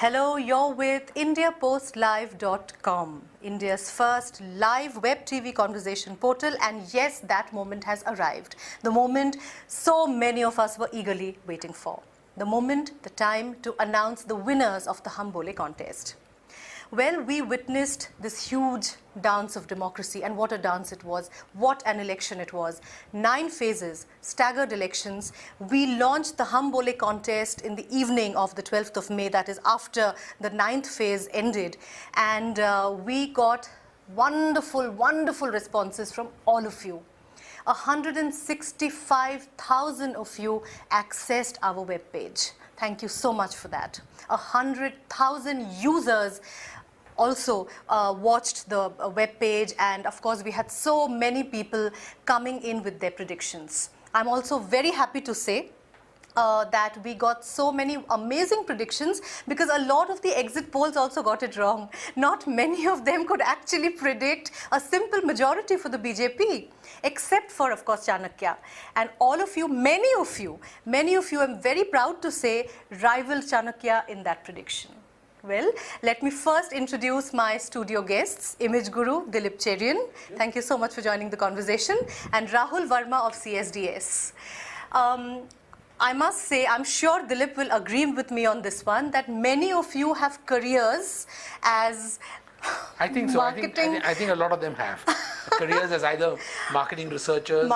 Hello, you're with IndiaPostLive.com, India's first live web TV conversation portal, and yes, that moment has arrived. The moment so many of us were eagerly waiting for. The moment, the time to announce the winners of the Hum Bole contest. Well, we witnessed this huge dance of democracy, and what a dance it was, what an election it was. 9 phases, staggered elections. We launched the Hum Bole contest in the evening of the 12th of May, that is after the 9th phase ended, and we got wonderful, wonderful responses from all of you. 165,000 of you accessed our webpage. Thank you so much for that. 100,000 users also watched the web page, and of course we had so many people coming in with their predictions. I'm also very happy to say that we got so many amazing predictions, because a lot of the exit polls also got it wrong. Not many of them could actually predict a simple majority for the BJP, except for, of course, Chanakya. And all of you, many of you, I'm very proud to say, rivaled Chanakya in that prediction. Well, let me first introduce my studio guests, Image Guru, Dilip Cherian. Thank you so much for joining the conversation. And Rahul Verma of CSDS. I must say, I'm sure Dilip will agree with me on this one, that many of you have careers as I think so. marketing. I think a lot of them have careers as either marketing researchers,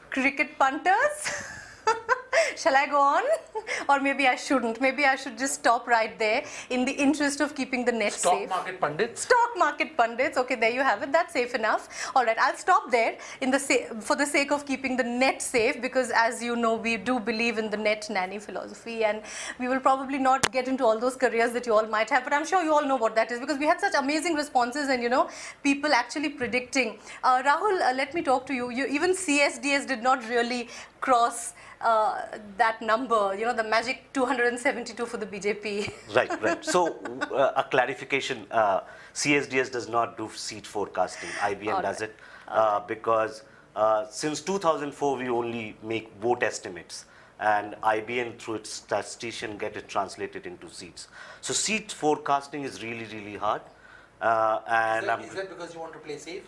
Cricket punters. Shall I go on? Or maybe I shouldn't. Maybe I should just stop right there in the interest of keeping the net safe. stock market pundits. Stock market pundits. Okay, there you have it. That's safe enough. All right, I'll stop there for the sake of keeping the net safe, because as you know, we do believe in the net nanny philosophy, and we will probably not get into all those careers that you all might have, but I'm sure you all know what that is, because we had such amazing responses and, you know, people actually predicting. Rahul, let me talk to you. Even CSDS did not really cross that number, you know, the magic 272 for the BJP. Right. So, a clarification, CSDS does not do seat forecasting, IBN does it, because since 2004 we only make vote estimates, and IBN through its statistician get it translated into seats. So seat forecasting is really, really hard. Is that because you want to play safe?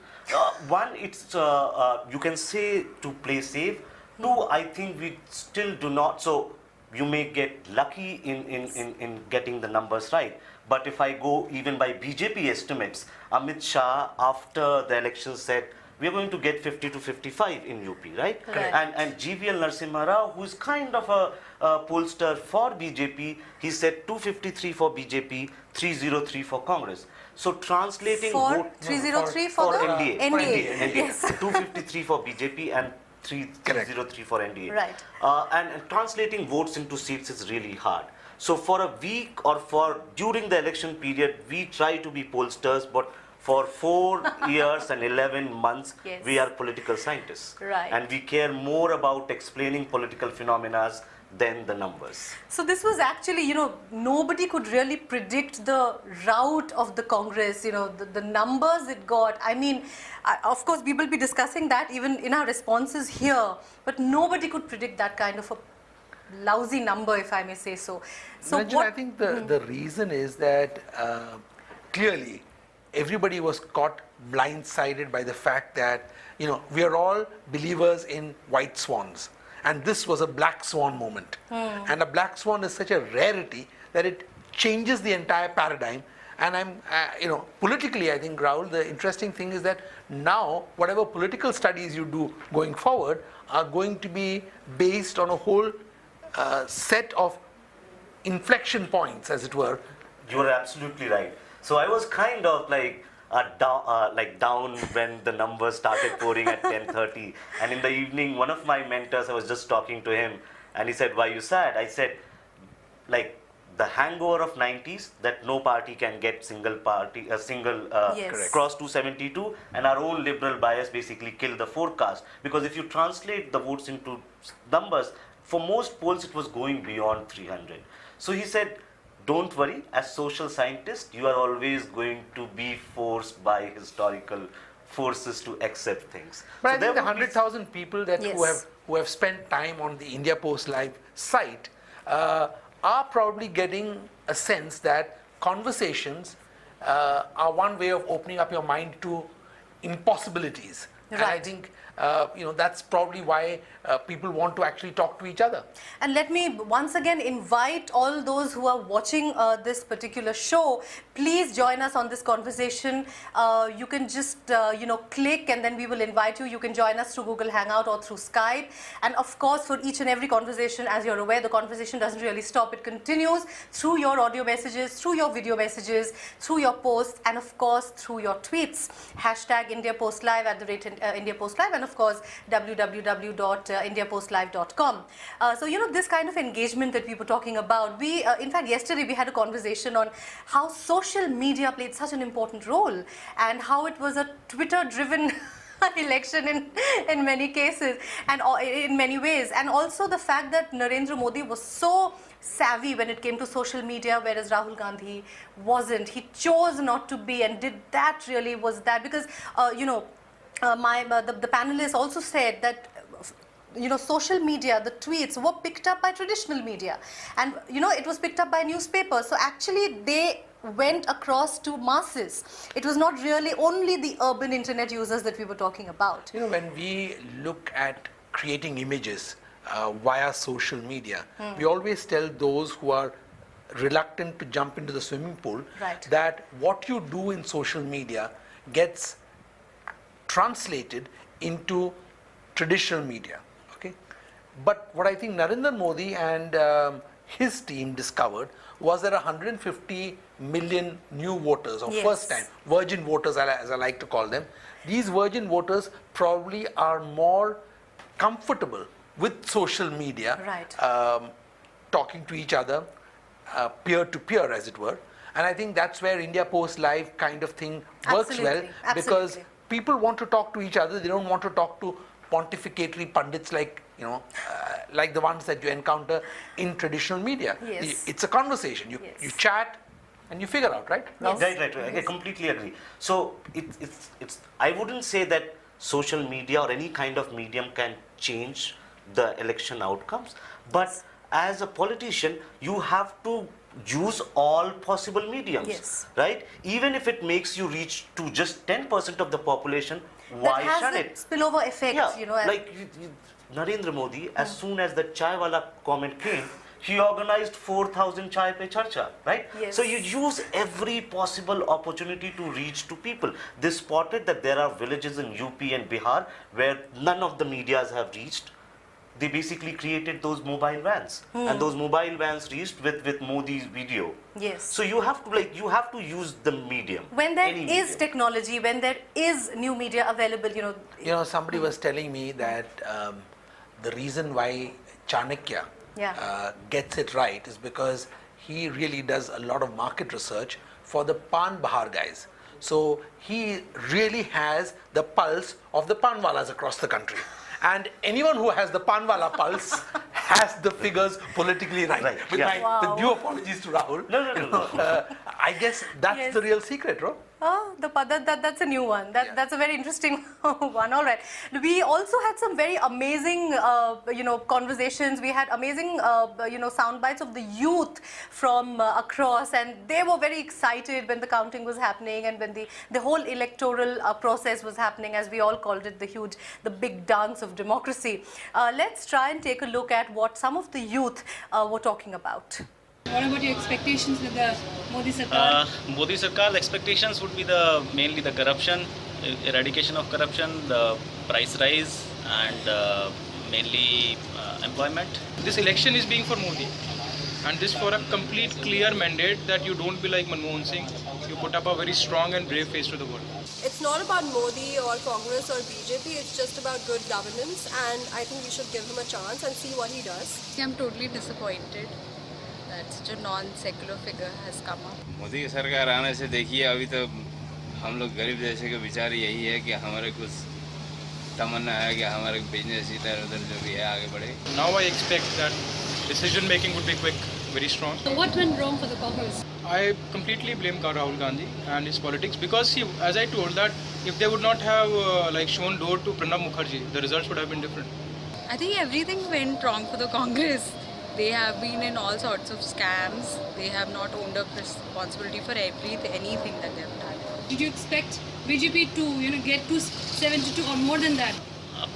One, it's you can say to play safe. Two, I think we still do not. So you may get lucky in getting the numbers right. But if I go even by BJP estimates, Amit Shah after the election said we are going to get 50 to 55 in UP, right? And GVL Narasimha Rao, who is kind of a pollster for BJP, he said 253 for BJP, 303 for Congress. So translating for 303 for the NDA. NDA. Yes. 253 for BJP and 303 for NDA. Right. And translating votes into seats is really hard. So for a week or during the election period, we try to be pollsters, but for 4 years and 11 months, we are political scientists. Right. And we care more about explaining political phenomena than the numbers. So this was actually, you know, nobody could really predict the route of the Congress, you know, the numbers it got. I mean, of course, we will be discussing that even in our responses here, but nobody could predict that kind of a lousy number, if I may say so. So Ranjan, I think the reason is that clearly everybody was caught blindsided by the fact that, you know, we are all believers in white swans. And this was a black swan moment. And a black swan is such a rarity that it changes the entire paradigm. And I'm, you know, politically, I think, Rahul, the interesting thing is that now, whatever political studies you do going forward are going to be based on a whole set of inflection points, as it were. You are absolutely right. So I was kind of like down when the numbers started pouring at 10:30, and in the evening one of my mentors, I was just talking to him, and he said, "Why you sad?" I said, like the hangover of 90s, that no party can get cross 272, and our own liberal bias basically killed the forecast, because if you translate the votes into numbers, for most polls it was going beyond 300. So he said, don't worry, as social scientists, you are always going to be forced by historical forces to accept things. But so I think the 100,000 people that who have spent time on the India Post Live site are probably getting a sense that conversations are one way of opening up your mind to impossibilities. And I Right. think that's probably why people want to actually talk to each other. And let me once again invite all those who are watching this particular show, please join us on this conversation. You can just, click and then we will invite you. You can join us through Google Hangout or through Skype. And of course, for each and every conversation, as you're aware, the conversation doesn't really stop. It continues through your audio messages, through your video messages, through your posts, and of course, through your tweets. Hashtag IndiaPostLive at the rate IndiaPostLive, and of course, www.indiapostlive.com. This kind of engagement that we were talking about, in fact, yesterday we had a conversation on how social media played such an important role and how it was a Twitter-driven election in many cases and in many ways. And also the fact that Narendra Modi was so savvy when it came to social media, whereas Rahul Gandhi wasn't. He chose not to be, and did that really was that because, the panelists also said that social media, the tweets were picked up by traditional media, and it was picked up by newspapers. So actually they went across to masses. It was not really only the urban internet users that we were talking about. When we look at creating images via social media, we always tell those who are reluctant to jump into the swimming pool Right. that what you do in social media gets translated into traditional media. Okay, but what I think Narendra Modi and his team discovered was there are 150 million new voters, or Yes. first time virgin voters, as I like to call them. These virgin voters probably are more comfortable with social media, Right. talking to each other, peer to peer, as it were. And I think that's where India Post Live kind of thing works well, Absolutely. because Absolutely. people want to talk to each other. They don't want to talk to pontificatory pundits like the ones that you encounter in traditional media. Yes. It's a conversation. You chat and you figure out, right? Yes. Right. I completely agree. So it's. I wouldn't say that social media or any kind of medium can change the election outcomes, but as a politician, you have to use all possible mediums, Yes. right? Even if it makes you reach to just 10% of the population, why that has shun the it? spillover effect, and- Like Narendra Modi, as soon as the chai wala comment came, he organized 4,000 chai pe charcha, right? Yes. So you use every possible opportunity to reach to people. They spotted that there are villages in UP and Bihar where none of the medias have reached. They basically created those mobile vans, and those mobile vans reached with Modi's video. Yes. So you have to use the medium. When there any is medium. technology, when there is new media available, Somebody was telling me that the reason why Chanakya gets it right is because he really does a lot of market research for the Pan Bahar guys. So he really has the pulse of the Panwalas across the country. And anyone who has the Panwala pulse has the figures politically right. Right, With yeah. my with due apologies to Rahul. No. I guess that's Yes. the real secret, bro. Oh, that's a new one. Yeah. That's a very interesting one. All right. We also had some very amazing, conversations. We had amazing, sound bites of the youth from across, and they were very excited when the counting was happening and when the whole electoral process was happening, as we all called it, the big dance of democracy. Let's try and take a look at what some of the youth were talking about. What about your expectations with the Modi Sarkar? Modi Sarkar, the expectations would be mainly the corruption, eradication of corruption, the price rise, and mainly employment. This election is being for Modi, and this for a complete clear mandate that you don't be like Manmohan Singh. You put up a very strong and brave face to the world. It's not about Modi or Congress or BJP, it's just about good governance, and I think we should give him a chance and see what he does. I'm totally disappointed that such a non-secular figure has come up. Modi की सरकार आने से देखिए अभी तो हम लोग गरीब देश के विचार यही है कि हमारे कुछ तमन्ना है कि हमारे बिजनेस इधर उधर जो भी है आगे बढ़े. Now I expect that decision making would be quick, very strong. So what went wrong for the Congress? I completely blame Rahul Gandhi and his politics because as I told that if they would not have shown door to Pranab Mukherjee, the results would have been different. I think everything went wrong for the Congress. They have been in all sorts of scams. They have not owned up responsibility for anything that they've done. Did you expect BJP to, get to 72 or more than that?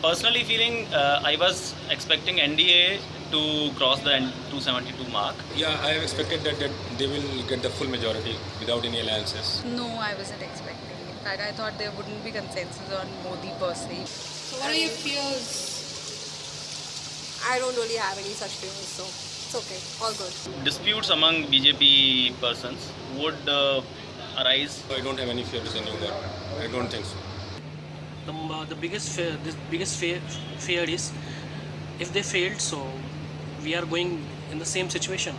Personally feeling, I was expecting NDA to cross the 272 mark. Yeah, I have expected that they will get the full majority without any alliances. No, I wasn't expecting. In fact, I thought there wouldn't be consensus on Modi per se. So what are your fears? I don't really have any such fears, so it's okay, all good. Disputes among BJP persons would arise. I don't have any fears anymore. I don't think so. The biggest fear is if they failed, so we are going in the same situation.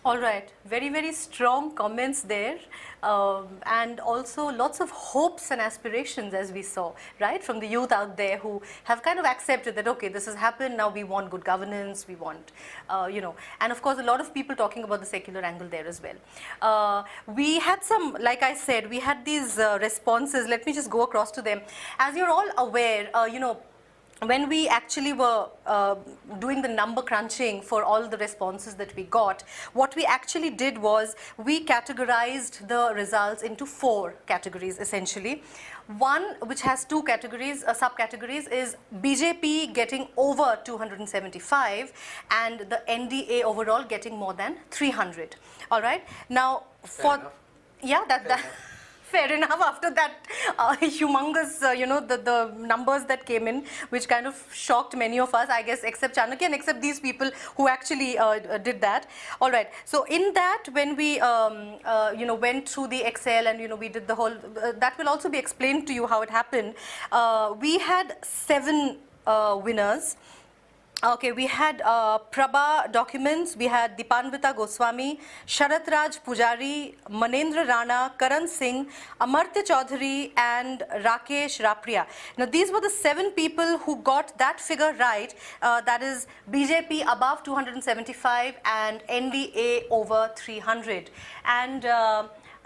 All right, very, very strong comments there, and also lots of hopes and aspirations, as we saw, right, from the youth out there who have kind of accepted that, okay, this has happened, now we want good governance, we want, and of course a lot of people talking about the secular angle there as well. We had some, like I said, we had these responses. Let me just go across to them. As you're all aware, when we actually were doing the number crunching for all the responses that we got, what we actually did was we categorized the results into 4 categories essentially. One, which has 2 categories, subcategories, is BJP getting over 275 and the NDA overall getting more than 300. All right. Now, fair enough. After that humongous, the numbers that came in, which kind of shocked many of us, I guess, except Chanakya and except these people who actually did that. All right. So in that, when we, went through the Excel and, we did the whole, that will also be explained to you how it happened. We had 7 winners. Okay, we had Prabha Documents, we had Dipanvita Goswami, Sharat Raj Pujari, Manendra Rana, Karan Singh, Amartya Chaudhary and Rakesh Rapriya. Now these were the 7 people who got that figure right, that is BJP above 275 and NDA over 300. And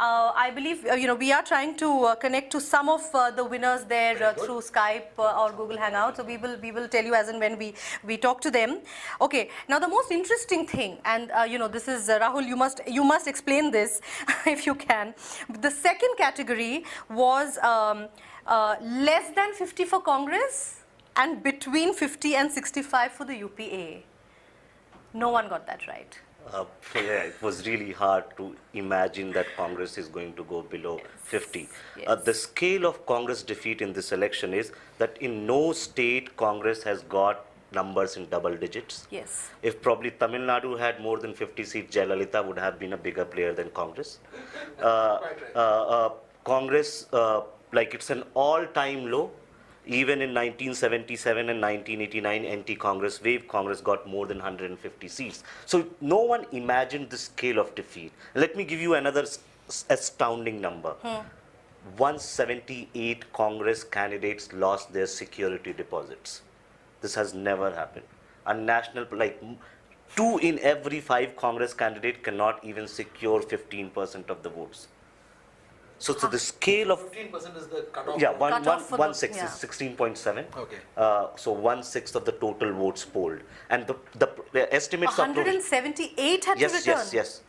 I believe, we are trying to connect to some of the winners there through Skype or Google Hangout. So we will tell you as and when we talk to them. Okay. Now the most interesting thing, and this is Rahul. You must explain this if you can. The second category was less than 50 for Congress and between 50 and 65 for the UPA. No one got that right. Yeah, it was really hard to imagine that Congress is going to go below 50. Yes. The scale of Congress defeat in this election is that in no state Congress has got numbers in double digits. Yes. If probably Tamil Nadu had more than 50 seats, Jayalalitha would have been a bigger player than Congress. Congress, like it's an all-time low. Even in 1977 and 1989 anti-Congress wave, Congress got more than 150 seats. So no one imagined the scale of defeat. Let me give you another astounding number. 178 Congress candidates lost their security deposits. This has never happened. A national, like 2 in every 5 Congress candidate cannot even secure 15% of the votes. So the scale of 15% is the cutoff. Yeah, Cutoff one sixth is 16.7. Okay. So 1/6 of the total votes polled, and the estimates 178 had to return. Yes.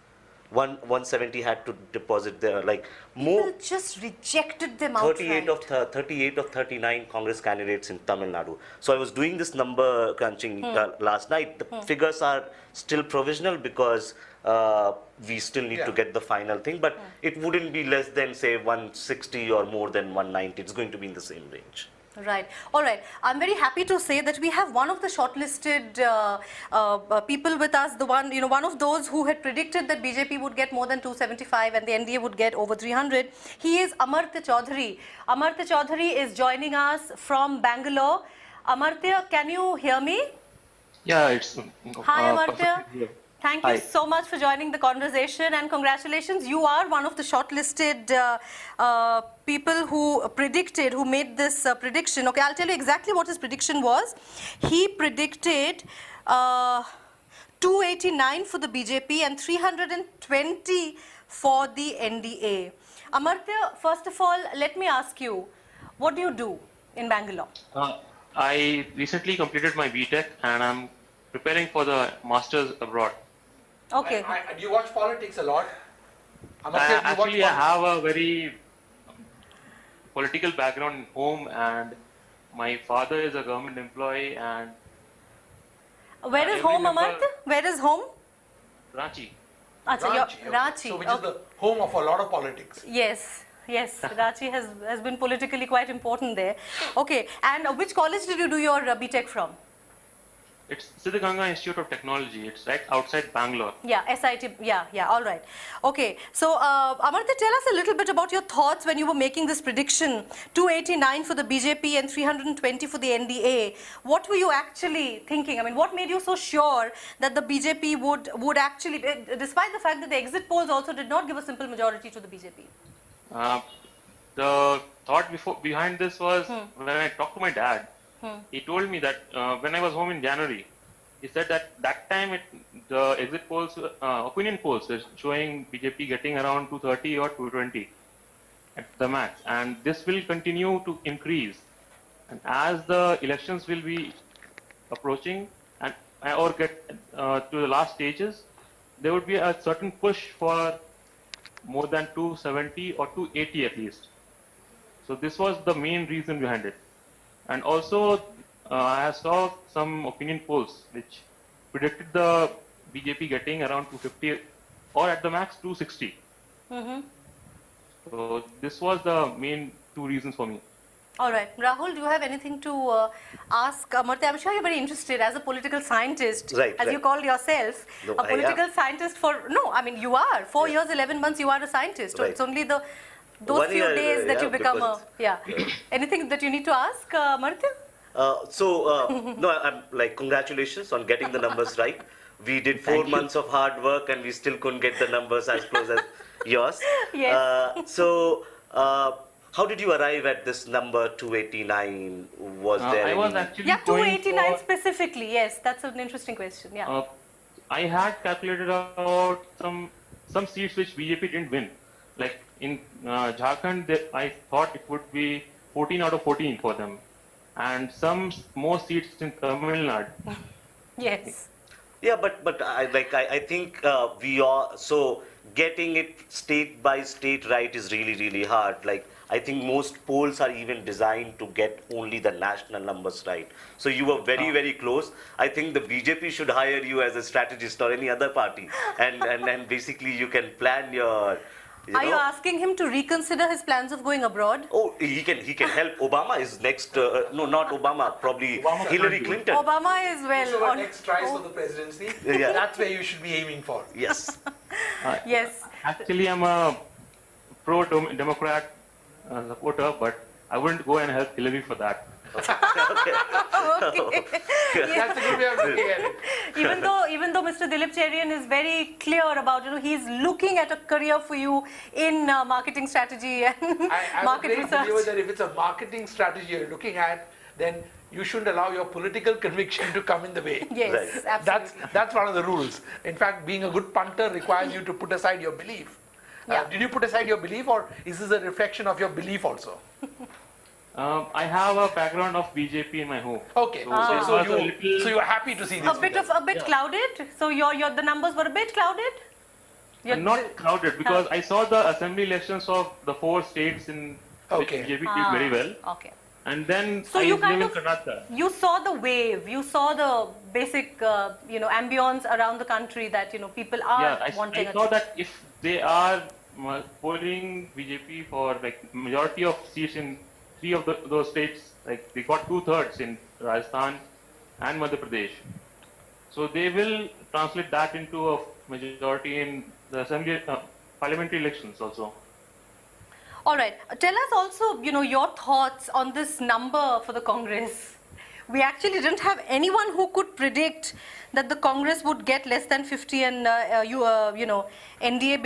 170 had to deposit there. Like more. People just rejected them 38 outright. 38 of 39 Congress candidates in Tamil Nadu. So I was doing this number crunching last night. The figures are still provisional because we still need to get the final thing, but it wouldn't be less than say 160 or more than 190. It's going to be in the same range. Right. All right. I'm very happy to say that we have one of the shortlisted people with us. The one of those who had predicted that BJP would get more than 275 and the NDA would get over 300. He is Amartya Chaudhary. Amartya Chaudhary is joining us from Bangalore. Amartya, can you hear me? Yeah, it's Hi, Amartya. perfectly here. Thank Hi. you so much for joining the conversation and congratulations. You are one of the shortlisted people who made this prediction. Okay, I'll tell you exactly what his prediction was. He predicted 289 for the BJP and 320 for the NDA. Amartya, first of all, let me ask you, what do you do in Bangalore? I recently completed my BTech and I'm preparing for the masters abroad. Okay. Do you watch politics a lot? Actually, I have a very political background in home, and my father is a government employee. And where is home, Amartya? Where is home? Ranchi. Ranchi. So which is the home of a lot of politics. Yes. Yes, Ranchi has been politically quite important there. Okay, and which college did you do your BTech from? It's Siddhaganga Institute of Technology. It's right outside Bangalore. Yeah, SIT. Yeah, all right. Okay, so Amartya, tell us a little bit about your thoughts when you were making this prediction, 289 for the BJP and 320 for the NDA. What were you actually thinking? I mean, what made you so sure that the BJP would actually, despite the fact that the exit polls also did not give a simple majority to the BJP? The thought behind this was when I talked to my dad. He told me that when I was home in January, he said that time the exit polls, opinion polls were showing BJP getting around 230 or 220 at the max, and this will continue to increase. And as the elections will be approaching and or get to the last stages, there would be a certain push for more than 270 or 280 at least. So this was the main reason behind it. And also, I saw some opinion polls which predicted the BJP getting around 250 or at the max 260. So this was the main two reasons for me. All right. Rahul, do you have anything to ask Amartya? I'm sure you're very interested as a political scientist, as you called yourself, no, a political scientist you are. 4 years, 11 months, you are a scientist. So it's only those few days that you become Anything that you need to ask, Amartya? No, I'm like, congratulations on getting the numbers right. We did 4 months of hard work and we still couldn't get the numbers as close as yours. Yes. How did you arrive at this number 289? Was there I was actually 289 specifically. Yes, that's an interesting question. Yeah. I had calculated out some seats which BJP didn't win. Like in Jharkhand, I thought it would be 14 out of 14 for them, and some more seats in Tamil Nadu. Yes. Yeah, but I think we are getting it state by state right is really hard. Like, I think most polls are even designed to get only the national numbers right. So you were very close. I think the BJP should hire you as a strategist or any other party, and basically you can plan your. Are you asking him to reconsider his plans of going abroad? Oh, he can help. Obama is next. No, not Obama. Probably Hillary Clinton. Obama is So next tries for the presidency. Yeah. That's where you should be aiming for. Yes. Yes. Actually, I'm a pro-Democrat supporter, but I wouldn't go and help Hillary for that. Okay. That's a good way of looking at it. Even though Mr. Dilip Cherian is very clear about, he's looking at a career for you in marketing strategy and market research. I'm a great believer that if it's a marketing strategy you're looking at, then you shouldn't allow your political conviction to come in the way. Yes, absolutely. That's one of the rules. In fact, being a good punter requires you to put aside your belief. Did you put aside your belief, or is this a reflection of your belief also? I have a background of BJP in my home. Okay, so you're happy to see this. A bit clouded. So the numbers were a bit clouded. Not clouded, because I saw the assembly elections of the 4 states in which BJP did very well. Okay. And then so I you live in Karnataka. You saw the wave. You saw the basic, ambience around the country that people are wanting. I saw that if they are polling BJP for like majority of seats in 3 of those states, like they got 2/3 in Rajasthan and Madhya Pradesh. So they will translate that into a majority in the assembly parliamentary elections also. All right. Tell us also, your thoughts on this number for the Congress. We actually didn't have anyone who could predict that the Congress would get less than 50 and NDA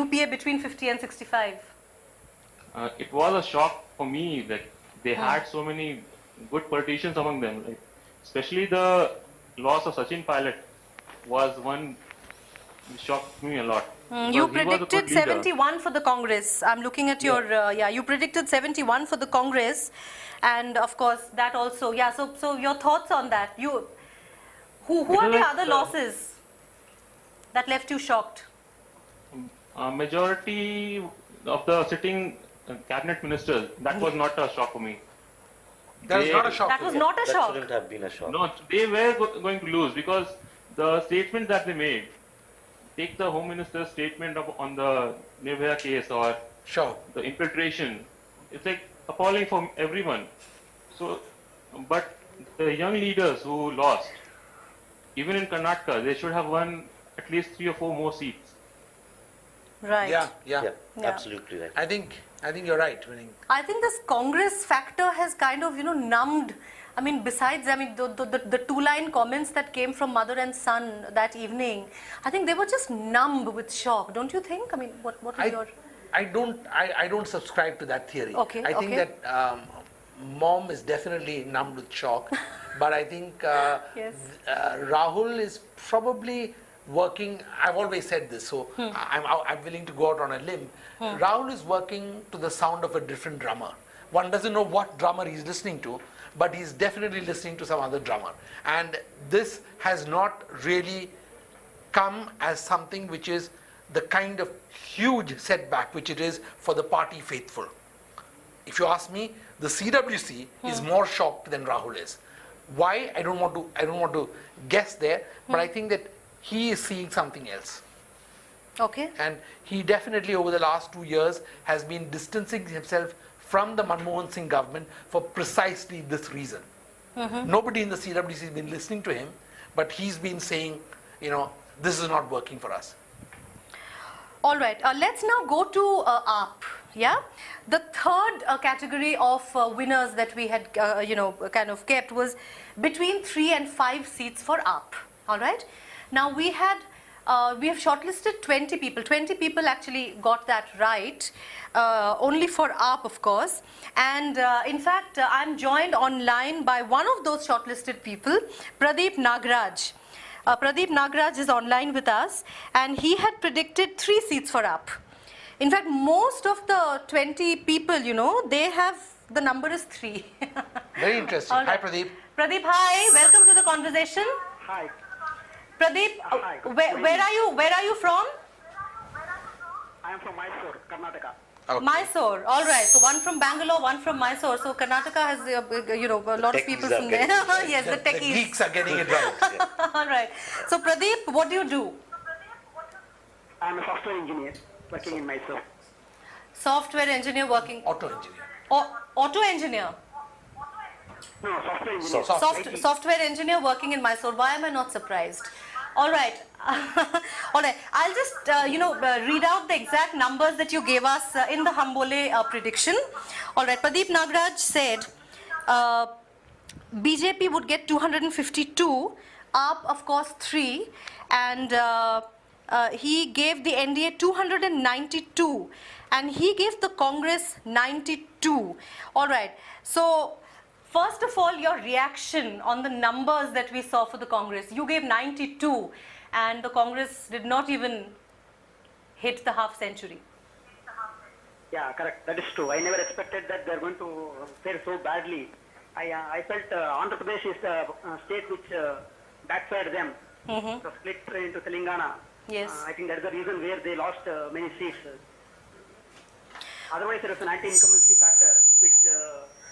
UPA between 50 and 65. It was a shock for me that they had so many good politicians among them. Like, especially the loss of Sachin Pilot was one which shocked me a lot. You predicted 71 for the Congress. I'm looking at your, you predicted 71 for the Congress. And of course, that also, so your thoughts on that. Who are the other losses that left you shocked? Majority of the sitting cabinet ministers, that was not a shock for me. That was not a shock. That was not a That shock. shouldn't have been a shock. No, they were going to lose because the statements that they made, take the Home Minister's statement on the Nirbhaya case or the infiltration, it's like appalling for everyone. So, but the young leaders who lost, even in Karnataka, they should have won at least 3 or 4 more seats. Right. Yeah. Absolutely right. I think you're right. I think this Congress factor has kind of, numbed. I mean, besides, the two-line comments that came from mother and son that evening, I think they were just numb with shock. Don't you think? I mean, what is your... I don't subscribe to that theory. Okay, I think okay. that mom is definitely numbed with shock, but I think Rahul is probably working. I've always said this, so I'm willing to go out on a limb. Rahul is working to the sound of a different drummer. One doesn't know what drummer he's listening to, but he's definitely listening to some other drummer. And this has not really come as something which is the kind of huge setback which it is for the party faithful. If you ask me, the CWC is more shocked than Rahul is. Why? I don't want to guess there, but I think that he is seeing something else. Okay. And he definitely over the last 2 years has been distancing himself from the Manmohan Singh government for precisely this reason. Nobody in the CWC has been listening to him, but he's been saying, this is not working for us. All right, let's now go to AAP. Yeah, the third category of winners that we had, kind of kept was between 3 and 5 seats for AAP. All right. Now we have shortlisted 20 people. 20 people actually got that right, only for AAP, of course. And in fact, I'm joined online by one of those shortlisted people, Pradeep Nagraj. Pradeep Nagraj is online with us, and he had predicted 3 seats for AAP. In fact, most of the 20 people, they have, the number is 3. Very interesting. Right. Hi, Pradeep. Pradeep, hi. Welcome to the conversation. Hi. Pradeep, where are you from? I am from Mysore, Karnataka. Okay. Mysore. All right. So one from Bangalore, one from Mysore. So Karnataka has, a lot of people from there. Yes, the techies. The geeks are getting it right. All right. So Pradeep, what do you do? I am a software engineer working in Mysore. Software engineer working. Auto engineer. Auto engineer. No, software engineer. Software engineer working in Mysore. Why am I not surprised? All right. All right. I'll just, read out the exact numbers that you gave us in the Hambole prediction. All right. Pradeep Nagraj said BJP would get 252, AAP, of course, 3, and he gave the NDA 292, and he gave the Congress 92. All right. So, first of all, your reaction on the numbers that we saw for the Congress. You gave 92, and the Congress did not even hit the half century. Yeah, correct. That is true. I never expected that they are going to fare so badly. I felt Andhra Pradesh is the state which backfired them. The split into Telangana. Yes. I think that is the reason where they lost many seats. Otherwise, there was an anti-incumbency factor, which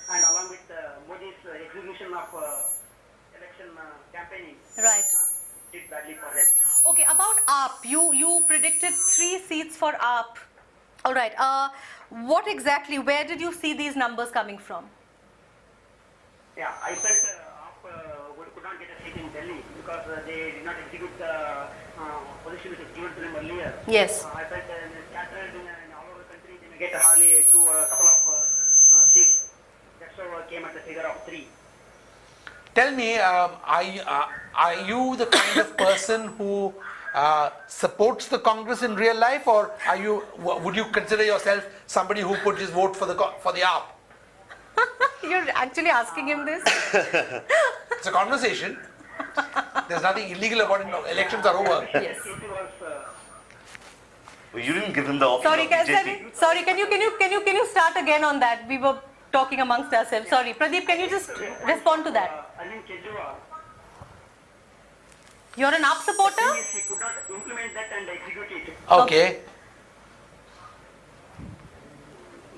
and along with Modi's execution of election campaigning, right, did badly for them. Okay, about AAP, you predicted 3 seats for AAP. All right. What exactly? Where did you see these numbers coming from? Yeah, I felt AAP could not get a seat in Delhi because they did not execute the position which was given to them earlier. Yes. I felt scattered in all over the country, they may get hardly a couple of seats. That's how came at the figure of 3. Tell me, are you the kind of person who supports the Congress in real life, or would you consider yourself somebody who put his vote for the AAP? You're actually asking him this? It's a conversation. There's nothing illegal about it. No, elections are over. Yes. You didn't give him the option. Sorry, can you start again on that? We were talking amongst ourselves. Sorry, Pradeep, can you just respond to that? You're an UP supporter? The thing is, he could not implement that and execute it. Okay.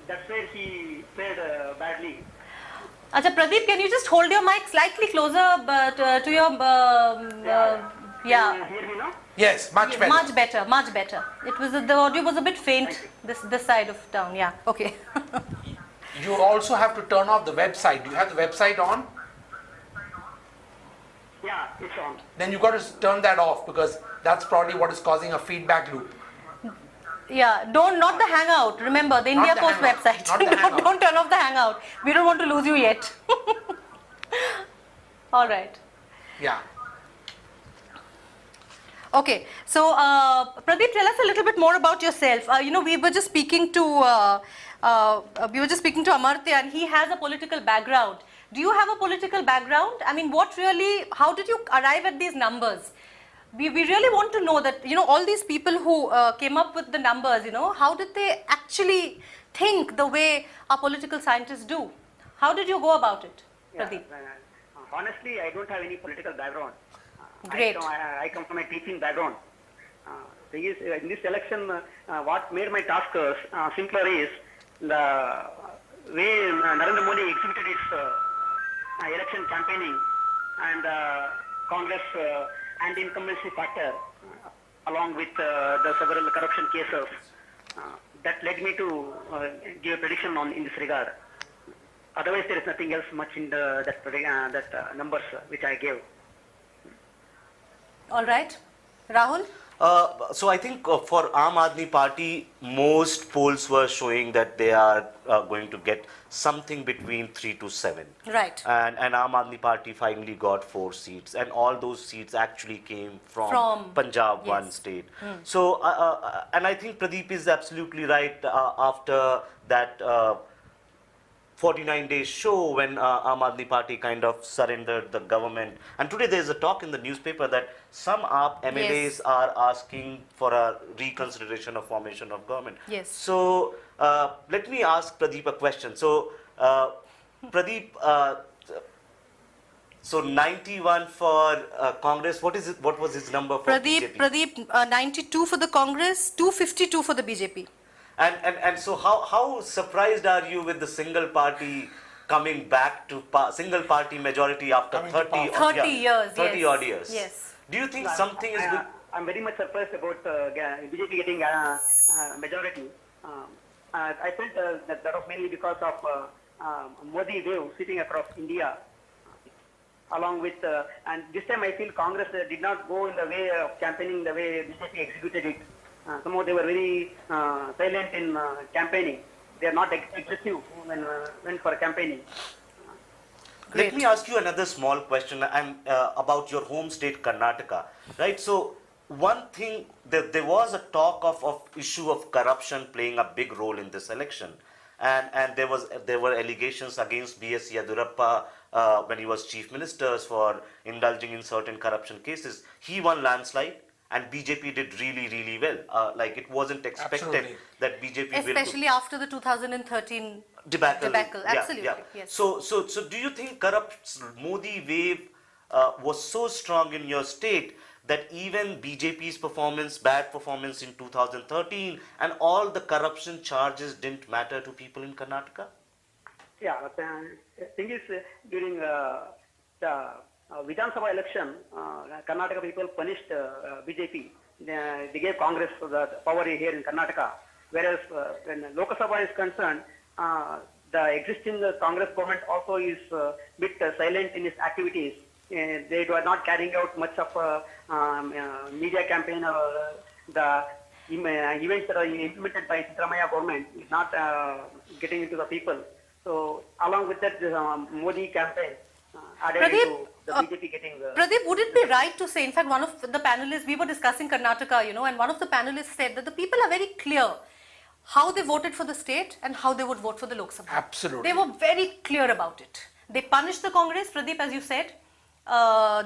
That's where he fared badly. Acha, Pradeep, can you just hold your mic slightly closer but, to your... yeah. Can you hear me now? Yes, much better. Much better, much better. It was the audio was a bit faint this side of town. Yeah. Okay. You also have to turn off the website. Do you have the website on? Yeah, it's on. Then you got to turn that off because that's probably what is causing a feedback loop. Yeah. Not the Hangout. Remember the India the Post Hangout. website. Not the Hangout. Don't turn off the Hangout. We don't want to lose you yet. All right. Yeah. Okay, so Pradeep, tell us a little bit more about yourself. We were just speaking to Amartya, and he has a political background. Do you have a political background? I mean, how did you arrive at these numbers? We really want to know that, all these people who came up with the numbers, how did they actually think the way our political scientists do? How did you go about it, Pradeep? Honestly, I don't have any political background. Great. I come from a teaching background. Thing is, in this election, what made my task simpler is the way Narendra Modi executed its election campaigning and Congress anti-incumbency factor, along with the several corruption cases. That led me to give a prediction in this regard. Otherwise, there is nothing else much in that numbers which I gave. All right. Rahul? So I think for Aam Aadmi Party, most polls were showing that they are going to get something between 3 to 7. Right. And Aam Aadmi Party finally got 4 seats, and all those seats actually came from Punjab, yes. one state. So, and I think Pradeep is absolutely right. After that 49 days show when Aam Aadmi Party kind of surrendered the government. And today there is a talk in the newspaper that some AAP MLAs are asking for a reconsideration of formation of government. Yes. So let me ask Pradeep a question. So Pradeep, so 91 for Congress. What was his number for BJP? Pradeep, 92 for the Congress, 252 for the BJP. And so how surprised are you with the single party coming back to single party majority after 30 years? 30 odd years. Yes. Do you think something is good? I'm very much surprised about BJP getting majority. I felt that was mainly because of Modi wave sitting across India. Along with, and this time I feel Congress did not go in the way of campaigning the way BJP executed it. Somehow they were very silent in campaigning. They are not aggressive when went for campaigning. Let me ask you another small question about your home state Karnataka, right? So one thing, there was a talk of issue of corruption playing a big role in this election, and there were allegations against B.S. Yadurappa when he was chief minister for indulging in certain corruption cases. He won landslide. And BJP did really well. Like it wasn't expected that BJP will... Especially after the 2013 debacle. Absolutely, yeah. yes. So do you think Modi wave was so strong in your state that even BJP's bad performance in 2013 and all the corruption charges didn't matter to people in Karnataka? Yeah, the thing is, during the Vidhan Sabha election, Karnataka people punished BJP. They gave Congress the power here in Karnataka. Whereas when Lok Sabha is concerned, the existing Congress government also is a bit silent in its activities. They were not carrying out much of a media campaign or the events that are implemented by Siddaramaiah government is not getting into the people. So along with that, Modi campaign added to the BJP getting the... Pradeep, would it be right to say, in fact, one of the panelists, we were discussing Karnataka, and one of the panelists said that the people are very clear how they voted for the state and how they would vote for the Lok Sabha. Absolutely. They were very clear about it. They punished the Congress, Pradeep, as you said.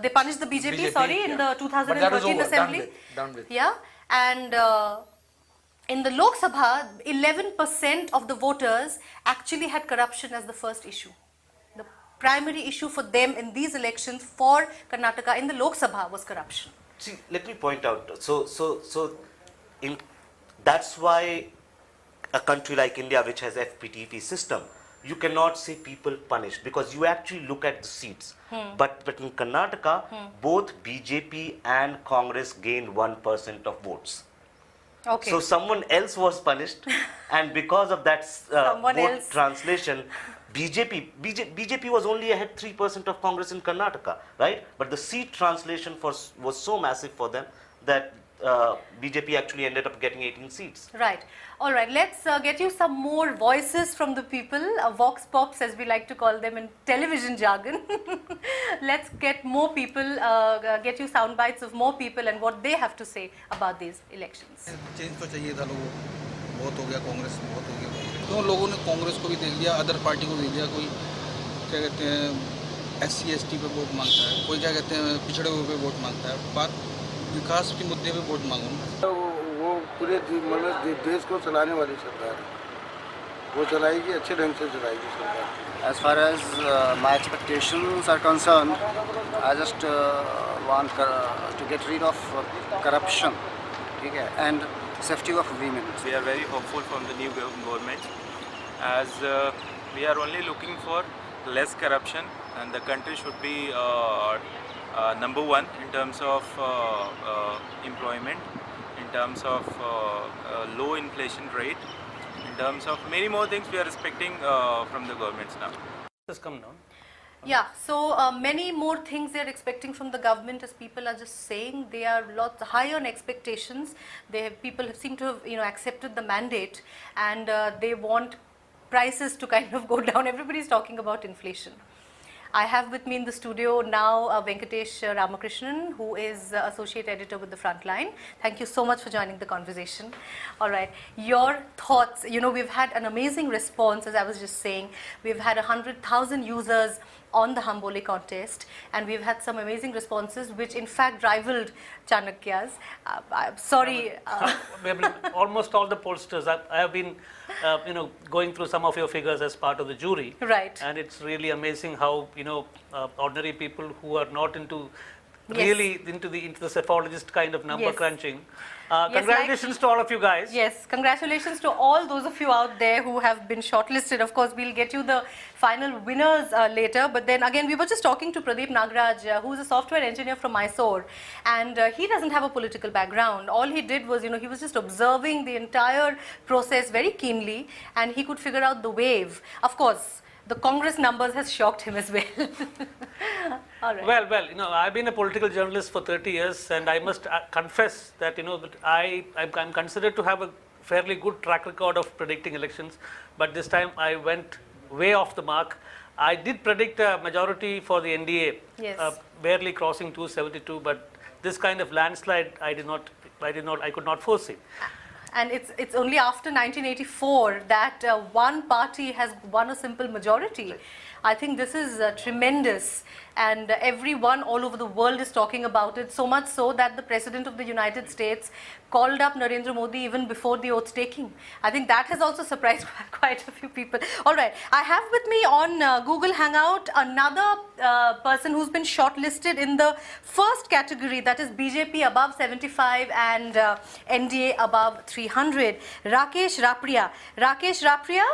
They punished the BJP in the 2013 assembly. Done with. Yeah, and in the Lok Sabha, 11% of the voters actually had corruption as the first issue. The primary issue for them in these elections for Karnataka in the Lok Sabha was corruption. See, let me point out. That's why a country like India, which has FPTP system, you cannot say people punished because you actually look at the seats. But in Karnataka, both BJP and Congress gained 1% of votes. Okay. So someone else was punished, and because of that vote translation, BJP was only ahead 3% of Congress in Karnataka, right? But the seat translation was so massive for them that BJP actually ended up getting 18 seats. Right. All right. Let's get you some more voices from the people, vox pops as we like to call them in television jargon. Let's get more people, get you sound bites of more people and what they have to say about these elections. Change तो चाहिए था लोगों को, बहुत हो गया कांग्रेस, बहुत हो गया। तो लोगों ने कांग्रेस को भी देख लिया, अदर पार्टी को देख लिया, कोई क्या कहते हैं SC/ST पे वोट मांगता है, कोई क्या कहते हैं पिछड़े हुए पे वोट मांगता है, बात विकास के मुद्दे पे वोट मांगो। वो पूरे मतलब देश को चलाने वाली सरकार है, वो चलाएगी, अच्छे ढंग से चलाएगी सरकार। As far as my expectations are concerned, I just want to get rid of corruption, okay, and safety of women. We are very hopeful from the new government, as we are only looking for less corruption, and the country should be number one in terms of employment, in terms of low inflation rate, in terms of many more things we are expecting from the governments now. Has come down. Yeah, so many more things they are expecting from the government, as people are just saying. They are lots higher on expectations. People seem to have accepted the mandate, and they want prices to kind of go down. Everybody is talking about inflation. I have with me in the studio now Venkatesh Ramakrishnan, who is Associate Editor with The Frontline. Thank you so much for joining the conversation. All right, your thoughts. We've had an amazing response, as I was just saying. We've had 100,000 users on the Hambole contest, and we've had some amazing responses, which in fact rivaled Chanakya's. I'm sorry. Almost all the pollsters. I have been, going through some of your figures as part of the jury. Right. And it's really amazing how ordinary people who are not into really into the cephalogist kind of number crunching. Congratulations to all of you guys. Yes, congratulations to all those of you out there who have been shortlisted. Of course, we'll get you the final winners later. But then again, we were just talking to Pradeep Nagraj, who's a software engineer from Mysore, and he doesn't have a political background. All he did was, he was just observing the entire process very keenly, and he could figure out the wave. Of course, the Congress numbers has shocked him as well. All right. Well, I've been a political journalist for 30 years, and I must confess that, that I'm considered to have a fairly good track record of predicting elections, but this time I went way off the mark. I did predict a majority for the NDA, yes. Barely crossing 272, but this kind of landslide I could not foresee. And it's only after 1984 that one party has won a simple majority. I think this is tremendous, and everyone all over the world is talking about it, so much so that the President of the United States called up Narendra Modi even before the oath taking. I think that has also surprised quite a few people. All right, I have with me on Google Hangout another person who's been shortlisted in the first category, that is BJP above 75 and NDA above 300. Rakesh Rapriya. Rakesh Rapriya,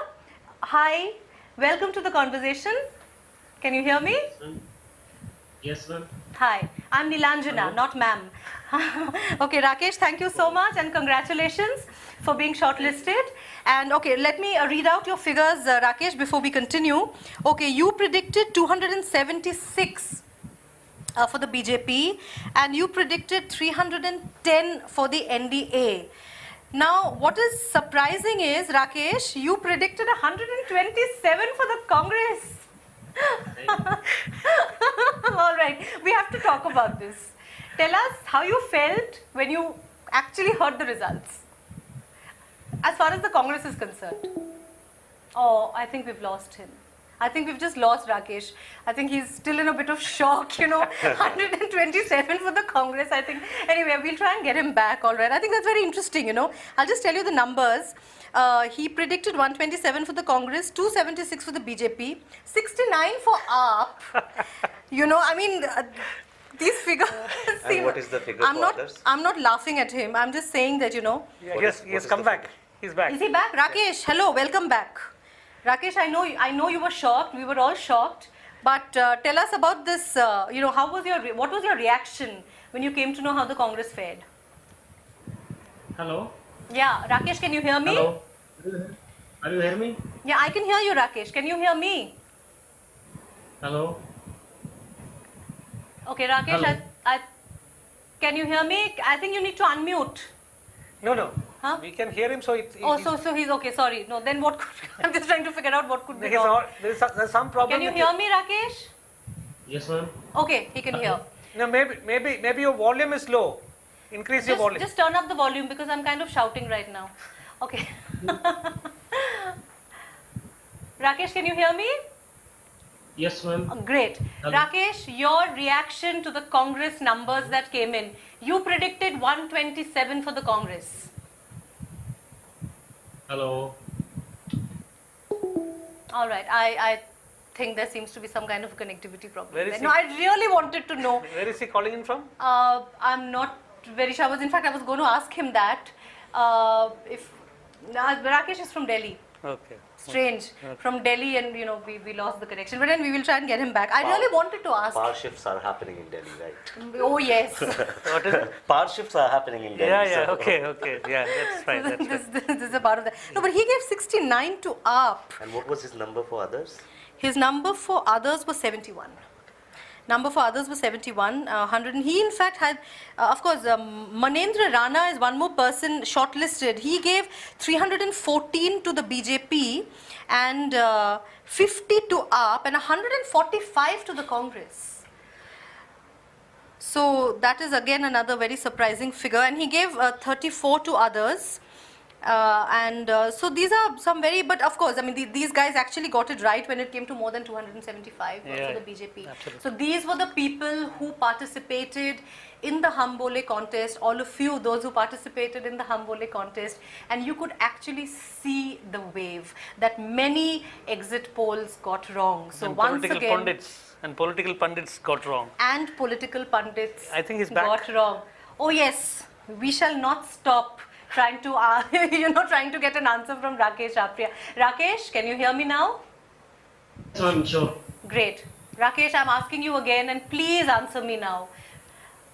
hi. Welcome to the conversation. Can you hear me? Yes, ma'am. Hi, I'm Nilanjana, not ma'am. Okay, Rakesh, thank you so much and congratulations for being shortlisted. And okay, let me read out your figures, Rakesh, before we continue. Okay, you predicted 276 for the BJP, and you predicted 310 for the NDA. Now, what is surprising is, Rakesh, you predicted 127 for the Congress. All right, we have to talk about this. Tell us how you felt when you actually heard the results, as far as the Congress is concerned. Oh, I think we've lost him. I think we've just lost Rakesh. I think he's still in a bit of shock, 127 for the Congress, I think. Anyway, we'll try and get him back, all right. I think that's very interesting, I'll just tell you the numbers. He predicted 127 for the Congress, 276 for the BJP, 69 for AAP. These figures. And what is the figure I'm for not. others? I'm not laughing at him. I'm just saying that Yes, he has come back. He's back. Is he back? Rakesh, hello, welcome back. Rakesh, I know you were shocked. We were all shocked. But tell us about this. What was your reaction when you came to know how the Congress fared? Hello. Yeah, Rakesh, can you hear me? Hello. Are you hearing me? Yeah, I can hear you, Rakesh. Can you hear me? Hello. Okay, Rakesh, Hello. can you hear me? I think you need to unmute. No. Huh? We can hear him, so it's. So he's okay. Sorry. No, then what? I'm just trying to figure out what could be wrong. There's some problem. Can you hear me, Rakesh? Yes, ma'am. Okay, he can hear. No, maybe your volume is low. Increase your volume. Just turn up the volume because I'm kind of shouting right now. Okay. Rakesh, can you hear me? Yes, ma'am. Great. Hello. Rakesh, your reaction to the Congress numbers that came in. You predicted 127 for the Congress. Hello. All right. I think there seems to be some kind of connectivity problem. Where is there. he? No, I really wanted to know. Where is he calling in from? I'm not very sure. In fact, I was going to ask him that. Rakesh is from Delhi. Okay. Strange. Okay. From Delhi, and we lost the connection. But then we will try and get him back. I really wanted to ask. Power shifts are happening in Delhi, right? Oh yes. What is it? Power shifts are happening in Delhi. Yeah. so- Okay. Yeah, that's fine. This is a part of that. No, but he gave 69 to AAP. And what was his number for others? His number for others was 71. Number for others was 71, 100. And he, in fact, had, of course, Manendra Rana is one more person shortlisted. He gave 314 to the BJP and 50 to AAP and 145 to the Congress. So that is again another very surprising figure. And he gave 34 to others. So these are some but of course, I mean, these guys actually got it right when it came to more than 275 for the BJP. Absolutely. So these were the people who participated in the Hambole contest, all of you, those who participated in the Hambole contest, and you could actually see the wave that many exit polls got wrong. So and once political pundits got wrong. And political pundits I think he's back. got wrong. Oh yes, we shall not stop trying to trying to get an answer from Rakesh Apriya. Rakesh, can you hear me now? Yes, ma'am. Sure. Great. Rakesh, I'm asking you again, and please answer me now.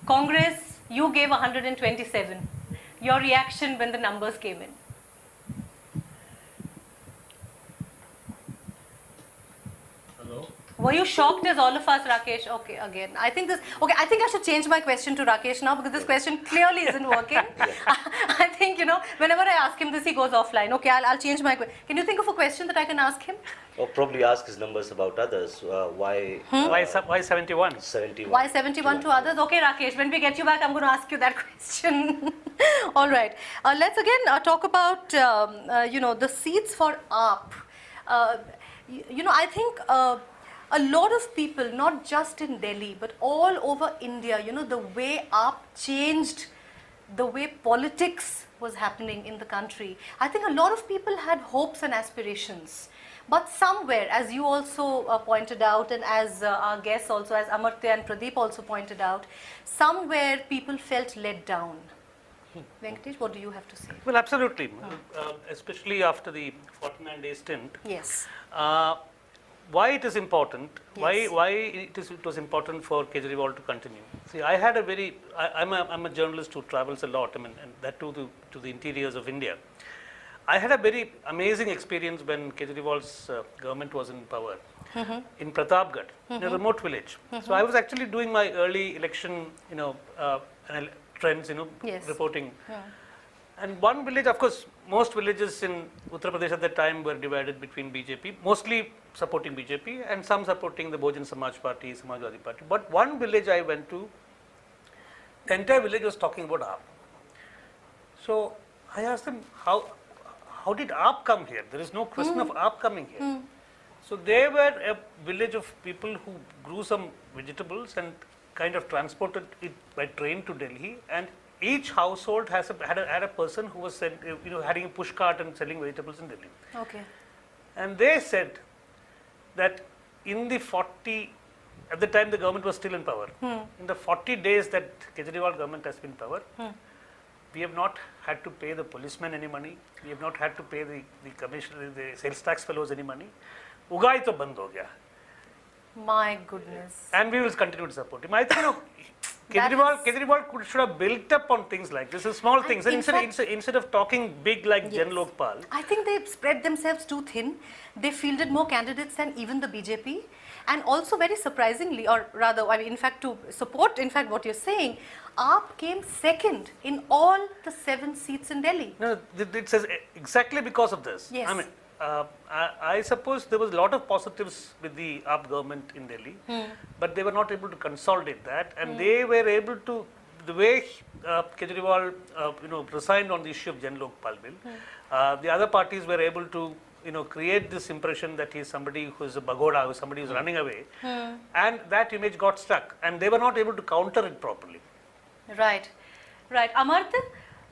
Congress, you gave 127. Your reaction when the numbers came in? Hello. Were you shocked as all of us, Rakesh? Okay, again. I think I should change my question to Rakesh now because this question clearly isn't working. I think, whenever I ask him this, he goes offline. Okay, I'll change my question. Can you think of a question that I can ask him? Or probably ask his numbers about others. Why 71? 71. Why 71 to others? Okay, Rakesh, when we get you back, I'm going to ask you that question. All right. Let's again talk about, the seats for AAP. I think a lot of people, not just in Delhi, but all over India, the way AAP changed the way politics was happening in the country. I think a lot of people had hopes and aspirations. But somewhere, as you also pointed out, and as our guests also, as Amartya and Pradeep also pointed out, somewhere people felt let down. Venkatesh, what do you have to say? Well, absolutely. Especially after the 49-day stint. Yes. Why it is important? Yes. Why it was important for Kejriwal to continue? See, I had I'm a journalist who travels a lot. I mean, and that to the interiors of India. I had a very amazing experience when Kejriwal's government was in power in Pratapgarh, in a remote village. So I was actually doing my early election, trends, Yes. reporting. And one village, of course, most villages in Uttar Pradesh at that time were divided between BJP, mostly supporting BJP and some supporting the Bahujan Samaj Party, Samajwadi Party. But one village I went to, the entire village was talking about AAP. So I asked them, how did AAP come here? There is no question of AAP coming here. So they were a village of people who grew some vegetables and kind of transported it by train to Delhi, and each household had a person who was having a push cart and selling vegetables in Delhi. Okay. And they said that in the 40 at the time the government was still in power. In the 40 days that Kejriwal government has been in power, we have not had to pay the policemen any money. We have not had to pay the commissioner, the sales tax fellows any money. Ugai to band ho gaya. My goodness. And we will continue to support him. I think, Kejriwal should have built up on things like this, small things. And instead of talking big like Jan Lokpal. I think they spread themselves too thin. They fielded more candidates than even the BJP. And also very surprisingly, or rather, I mean, in fact, to support, in fact, what you're saying, AAP came second in all the 7 seats in Delhi. No, it says exactly because of this. Yes. I mean, I suppose there was a lot of positives with the AAP government in Delhi, but they were not able to consolidate that, and they were able to, the way Kejriwal, resigned on the issue of Jan Lokpal bill, the other parties were able to, create this impression that he is somebody who is a bagoda, who is somebody who is running away, and that image got stuck, and they were not able to counter it properly. Right, right. Amartya,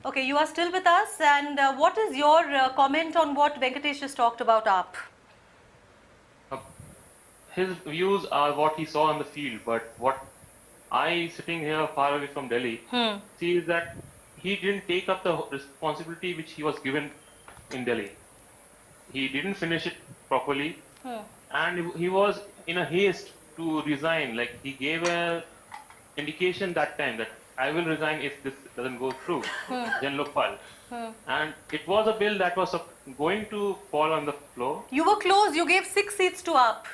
okay, you are still with us, and what is your comment on what Venkatesh just talked about AAP? His views are what he saw on the field, but what I, sitting here far away from Delhi, see is that he didn't take up the responsibility which he was given in Delhi. He didn't finish it properly, and he was in a haste to resign. Like, he gave a indication that time that I will resign if this doesn't go through, Jan Lokpal. And it was a bill that was going to fall on the floor. You were close, you gave 6 seats to AAP.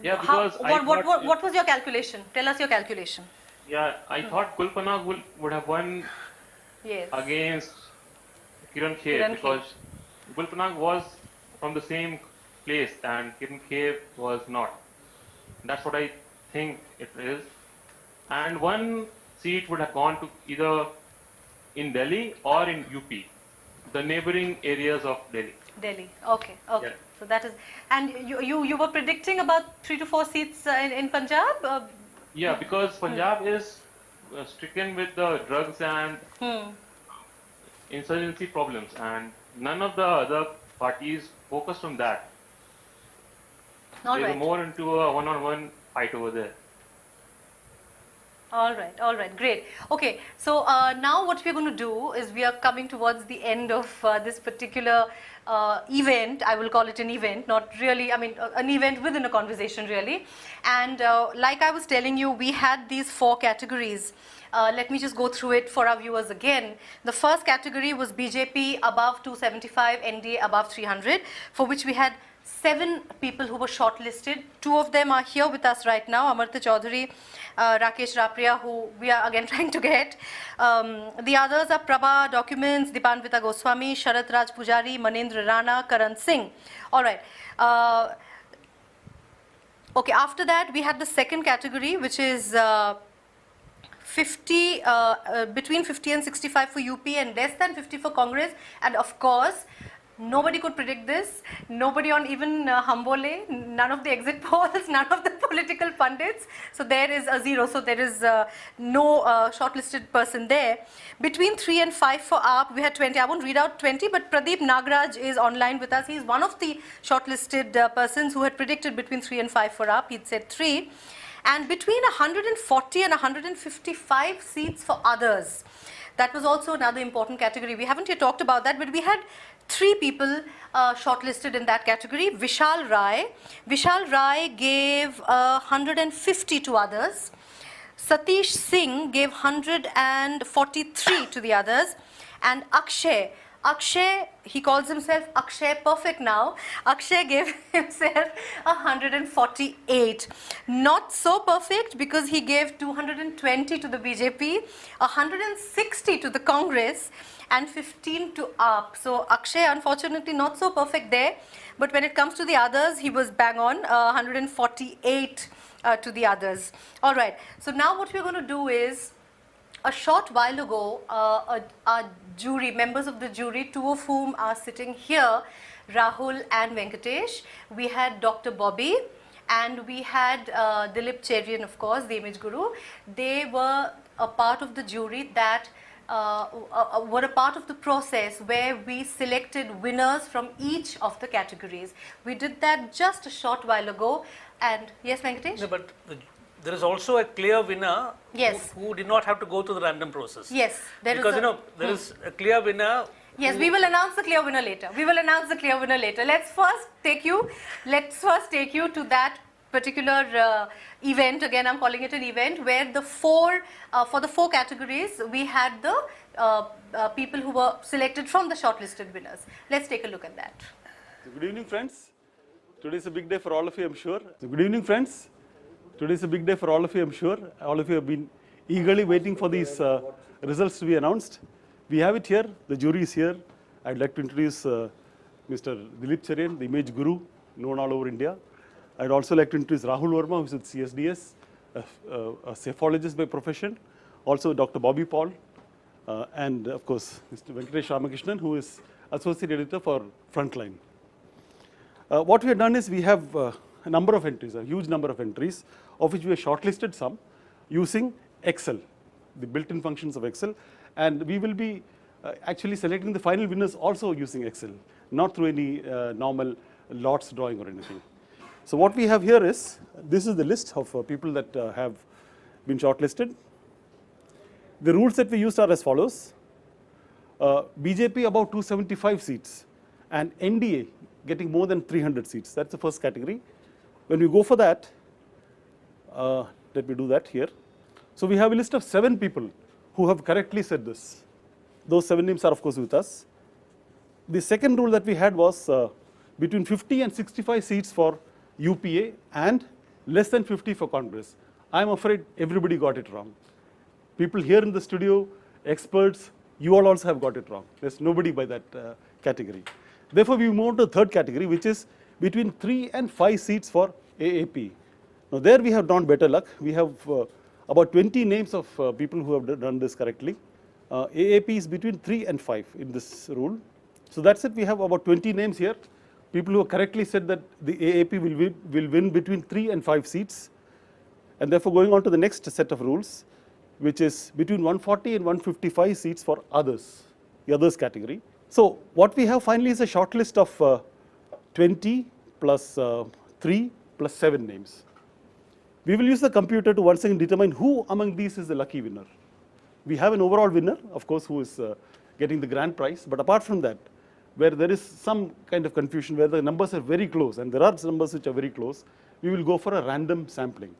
Yeah, because what was your calculation? Tell us your calculation. Yeah, I thought Gul Panag would have won against Kiran Kher, because Gul Panag was from the same place and Kiran Kher was not. That's what I think it is. And one seat would have gone to either in Delhi or in UP, the neighboring areas of Delhi. Delhi, okay. Yeah. So that is, and you were predicting about 3 to 4 seats in Punjab? Yeah, because Punjab is stricken with the drugs and insurgency problems, and none of the other parties focused on that. They were more into a one-on-one fight over there. All right, great. Okay, so now what we're going to do is we are coming towards the end of this particular event. I will call it an event, not really, I mean, an event within a conversation really. And like I was telling you, we had these 4 categories. Let me just go through it for our viewers again. The first category was BJP above 275, NDA above 300, for which we had 7 people who were shortlisted. 2 of them are here with us right now, Amartya Chaudhary, Rakesh Rapriya, who we are again trying to get. The others are Prabha Documents, Dipanvita Goswami, Sharat Raj Pujari, Manendra Rana, Karan Singh. All right. Okay, after that we had the second category, which is between 50 and 65 for UP and less than 50 for Congress. And of course, nobody could predict this. Nobody on even Hambole, none of the exit polls, none of the political pundits. So there is a 0. So there is no shortlisted person there. Between 3 and 5 for AAP, we had 20. I won't read out 20, but Pradeep Nagraj is online with us. He's one of the shortlisted persons who had predicted between 3 and 5 for AAP. He'd said 3. And between 140 and 155 seats for others. That was also another important category. We haven't yet talked about that, but we had 3 people shortlisted in that category. Vishal Rai. Vishal Rai gave 150 to others. Satish Singh gave 143 to the others. And Akshay, he calls himself Akshay Perfect now. Akshay gave himself 148. Not so perfect because he gave 220 to the BJP, 160 to the Congress, and 15 to AAP. So Akshay, unfortunately, not so perfect there. But when it comes to the others, he was bang on, 148 to the others. All right. So now what we're going to do is, a short while ago, our jury, members of the jury, 2 of whom are sitting here, Rahul and Venkatesh, we had Dr. Bobby and we had Dilip Cherian, of course, the image guru. They were a part of the jury that were a part of the process where we selected winners from each of the categories. We did that just a short while ago. And yes, Venkatesh? No, but there is also a clear winner Yes. who did not have to go through the random process. Yes, there is because a- you know there is a clear winner. Yes, we will announce the clear winner later. We will announce the clear winner later. Let's first take you to that particular event. Again, I'm calling it an event where the for the four categories, we had the people who were selected from the shortlisted winners. Let's take a look at that. Good evening, friends. Today is a big day for all of you, I'm sure. So good evening, friends. Today is a big day for all of you, I'm sure. All of you have been eagerly waiting for these results to be announced. We have it here. The jury is here. I'd like to introduce Mr. Dilip Cherian, the image guru, known all over India. I'd also like to introduce Rahul Verma, who is with CSDS, a psephologist by profession. Also, Dr. Bobby Paul, and of course, Mr. Venkatesh Ramakrishnan, who is associate editor for Frontline. What we have done is we have a number of entries, a huge number of entries, of which we have shortlisted some using Excel, the built-in functions of Excel, and we will be actually selecting the final winners also using Excel, not through any normal lots drawing or anything. So what we have here is, this is the list of people that have been shortlisted. The rules that we used are as follows. BJP about 275 seats and NDA getting more than 300 seats. That's the first category. When we go for that, let me do that here. So we have a list of 7 people who have correctly said this. Those 7 names are of course with us. The second rule that we had was between 50 and 65 seats for UPA and less than 50 for Congress. I'm afraid everybody got it wrong. People here in the studio, experts, you all also have got it wrong. There's nobody by that category. Therefore, we move to the third category, which is between 3 and 5 seats for AAP. Now, there we have drawn better luck. We have about 20 names of people who have done this correctly. AAP is between 3 and 5 in this rule. So that's it. We have about 20 names here. People who have correctly said that the AAP will win between 3 and 5 seats. And therefore, going on to the next set of rules, which is between 140 and 155 seats for others, the others category. So what we have finally is a short list of 20 plus 3 plus 7 names. We will use the computer to once again determine who among these is the lucky winner. We have an overall winner, of course, who is getting the grand prize. But apart from that, where there is some kind of confusion, where the numbers are very close, and there are numbers which are very close, we will go for a random sampling.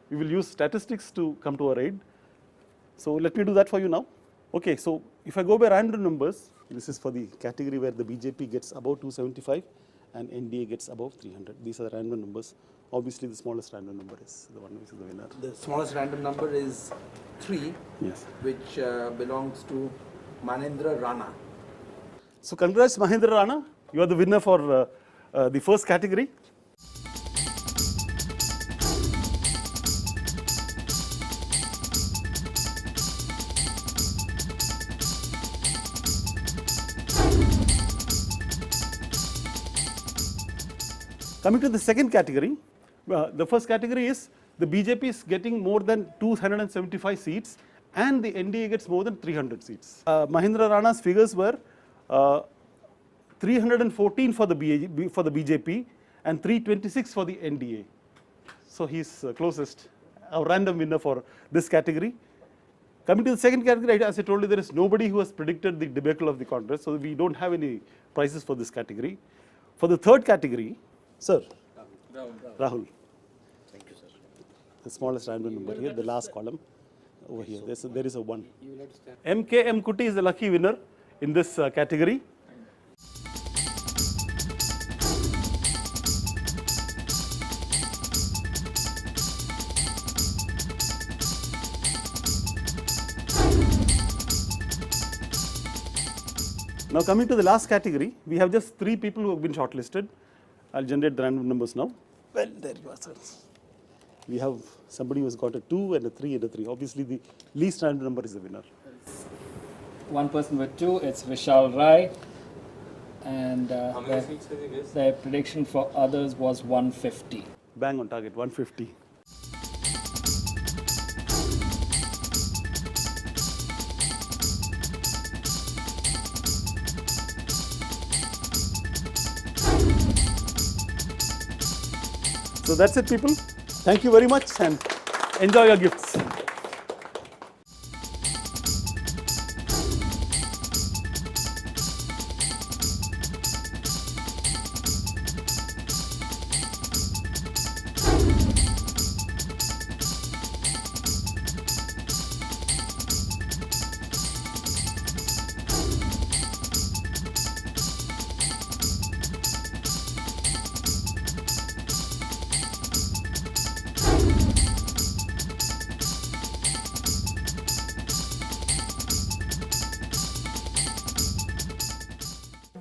We will use statistics to come to our aid. So let me do that for you now. Okay, so if I go by random numbers, this is for the category where the BJP gets above 275 and NDA gets above 300. These are the random numbers. Obviously, the smallest random number is the one which is the winner. The smallest random number is 3, yes, which belongs to Manendra Rana. So congrats, Mahindra Rana. You are the winner for the first category. Coming to the second category, the first category is the BJP is getting more than 275 seats and the NDA gets more than 300 seats. Mahindra Rana's figures were 314 for the BJP and 326 for the NDA. So he's closest, a random winner for this category. Coming to the second category, as I told you, there is nobody who has predicted the debacle of the Congress, so we don't have any prizes for this category. For the third category, sir, Rahul. Thank you, sir. The smallest random number here, the last column over here. There is a 1. MKM Kuti is the lucky winner in this category. Now coming to the last category, we have just 3 people who have been shortlisted. I'll generate the random numbers now. Well, there you are, sir. We have somebody who has got a 2 and a 3 and a 3. Obviously, the least random number is the winner. One person with 2, it's Vishal Rai. And their prediction for others was 150. Bang on target, 150. So that's it, people. Thank you very much and enjoy your gifts.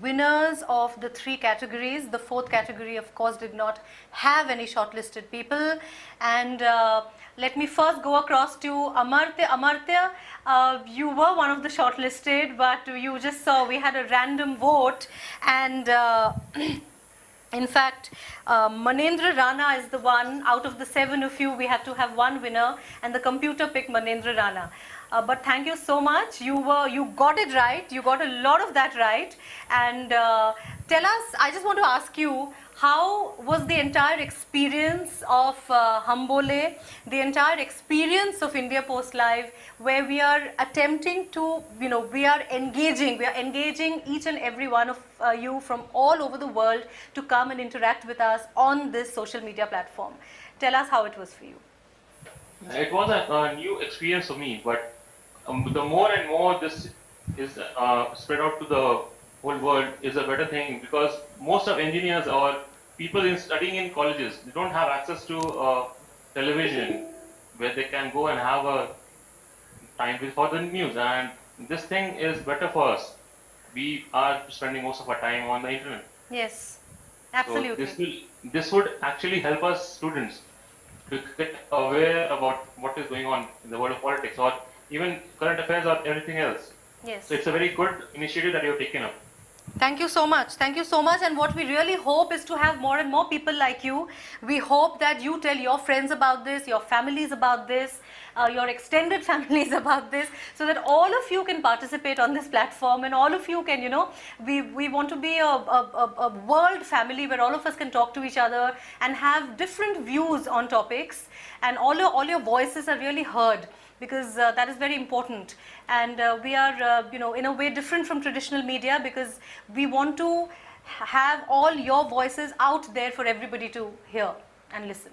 Winners of the 3 categories. The 4th category, of course, did not have any shortlisted people. And let me first go across to Amartya. Amartya, you were one of the shortlisted, but you just saw we had a random vote. And in fact, Manendra Rana is the one. Out of the 7 of you, we had to have one winner, and the computer picked Manendra Rana. But thank you so much. You got it right. You got a lot of that right. And tell us, I just want to ask you, how was the entire experience of Hambole, the entire experience of India Post Live, where we are attempting to, we are engaging each and every one of you from all over the world to come and interact with us on this social media platform. Tell us how it was for you. It was a new experience for me, but the more and more this is spread out to the whole world is a better thing, because most of engineers or people studying in colleges, they don't have access to television where they can go and have a time for the news, and this thing is better for us. We are spending most of our time on the internet. Yes, absolutely. So this would actually help us students to get aware about what is going on in the world of politics or even current affairs or everything else. Yes. So it's a very good initiative that you have taken up. Thank you so much. Thank you so much. And what we really hope is to have more and more people like you. We hope that you tell your friends about this, your families about this, your extended families about this, so that all of you can participate on this platform and all of you can, we want to be a world family where all of us can talk to each other and have different views on topics, and all your voices are really heard, because that is very important. And we are, in a way different from traditional media, because we want to have all your voices out there for everybody to hear and listen.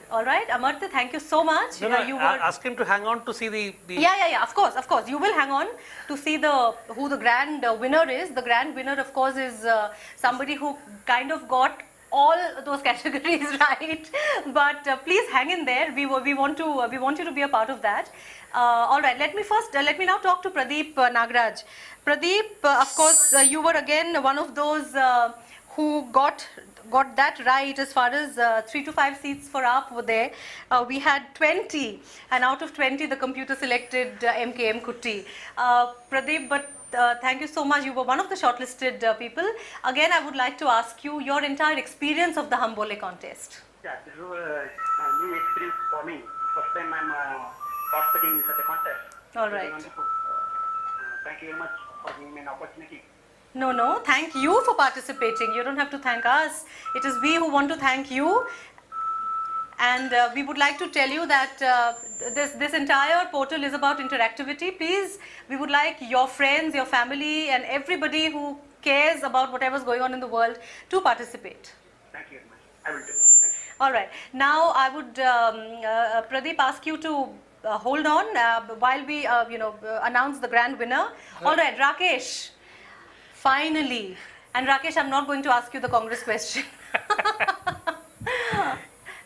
All right, Amartya, thank you so much. Ask him to hang on to see the... Yeah, of course. You will hang on to see who the grand winner is. The grand winner, of course, is somebody who kind of got all those categories right, but please hang in there. We want you to be a part of that. All right, let me now talk to Pradeep Nagaraj. Pradeep, of course, you were again one of those who got that right as far as 3 to 5 seats for AAP were there. We had 20, and out of 20 the computer selected MKM Kutti. Pradeep, but thank you so much. You were one of the shortlisted people. Again, I would like to ask you your entire experience of the Hambole contest. Yeah, this was a new experience for me. First time I'm participating in such a contest. All right. Thank you very much for giving me an opportunity. No, thank you for participating. You don't have to thank us. It is we who want to thank you. And we would like to tell you that this entire portal is about interactivity. Please, we would like your friends, your family, and everybody who cares about whatever's going on in the world to participate. Thank you very much. I will do. Thank you. All right. Now, I would, Pradeep, ask you to hold on while we, announce the grand winner. All right, Rakesh. Finally. And Rakesh, I'm not going to ask you the Congress question.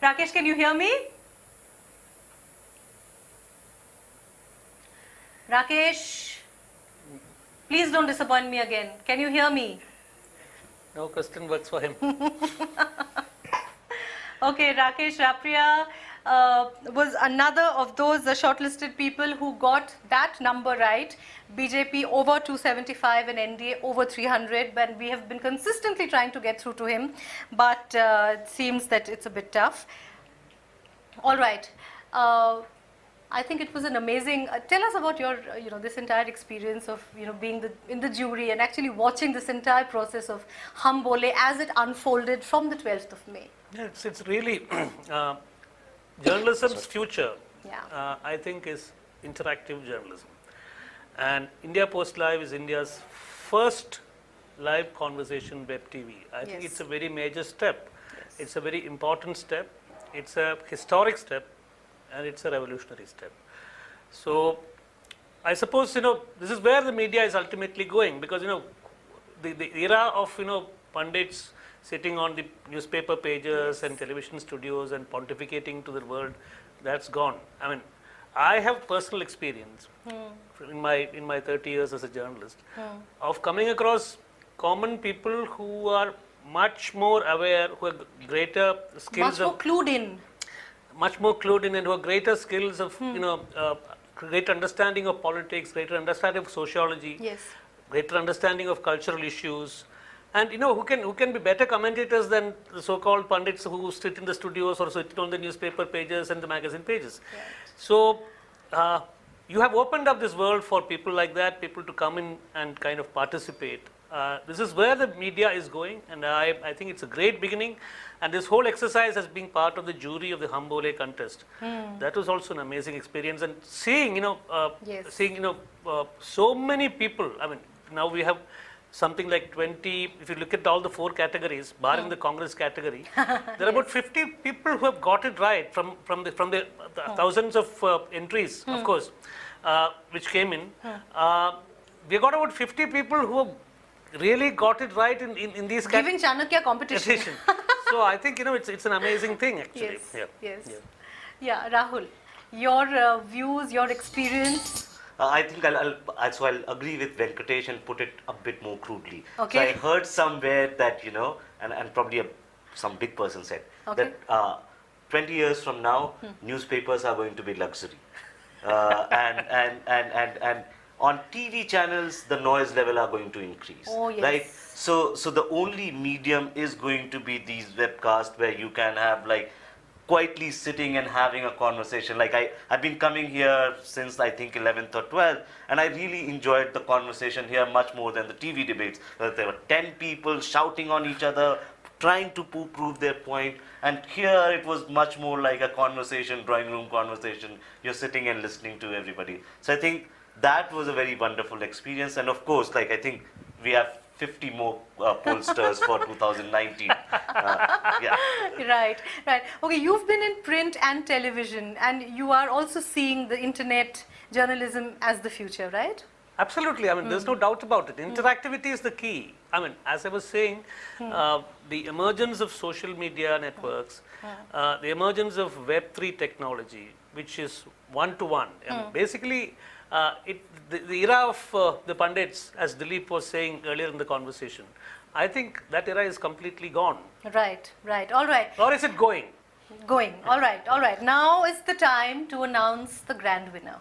Rakesh, can you hear me? Rakesh, please don't disappoint me again. Can you hear me? No question works for him. Okay, Rakesh Rapriya was another of those shortlisted people who got that number right. BJP over 275 and NDA over 300, but we have been consistently trying to get through to him, but it seems that it's a bit tough. All right. I think it was an amazing. Tell us about your, this entire experience of, being in the jury and actually watching this entire process of Hum Bole as it unfolded from the 12th of May. Yeah, it's really journalism's future. Yeah. I think is interactive journalism, and India Post Live is India's first live conversation web TV. I think it's a very major step. Yes. It's a very important step. It's a historic step. And it's a revolutionary step. So, I suppose, this is where the media is ultimately going, because, the era of, pundits sitting on the newspaper pages and television studios and pontificating to the world, that's gone. I mean, I have personal experience in my 30 years as a journalist of coming across common people who are much more aware, who have greater skills. Much more clued in. Much more clued in and who have greater skills of, greater understanding of politics, greater understanding of sociology, greater understanding of cultural issues, and who can be better commentators than the so-called pundits who sit in the studios or sit on the newspaper pages and the magazine pages. Right. So you have opened up this world for people like that, people to come in and kind of participate. This is where the media is going, and I think it's a great beginning. And this whole exercise as being part of the jury of the Hum Bole contest, that was also an amazing experience. And seeing, so many people. I mean, now we have something like 20. If you look at all the 4 categories, barring the Congress category, there are about 50 people who have got it right from the thousands of entries, of course, which came in. We got about 50 people who have really got it right in these giving Chanakya competition. So I think it's an amazing thing actually. Yes. Yeah, Rahul, your views, your experience. I think I'll agree with Venkatesh and put it a bit more crudely. Okay. So I heard somewhere that and probably some big person said that 20 years from now newspapers are going to be luxury, and on TV channels, the noise level are going to increase. Oh, yes. Right? So the only medium is going to be these webcasts where you can have quietly sitting and having a conversation. I've been coming here since I think 11th or 12th, and I really enjoyed the conversation here much more than the TV debates. There were 10 people shouting on each other, trying to prove their point, and here it was much more like a conversation, drawing room conversation. You're sitting and listening to everybody. So I think that was a very wonderful experience, and of course, I think we have 50 more pollsters for 2019. Yeah. Right. Okay, you've been in print and television, and you are also seeing the internet journalism as the future, right? Absolutely. I mean, there's no doubt about it. Interactivity is the key. I mean, as I was saying, the emergence of social media networks, the emergence of Web3 technology, which is one-to-one. Basically, the era of the pundits, as Dilip was saying earlier in the conversation, I think that era is completely gone. Right. All right. Or is it going? Going. All right. Now is the time to announce the grand winner.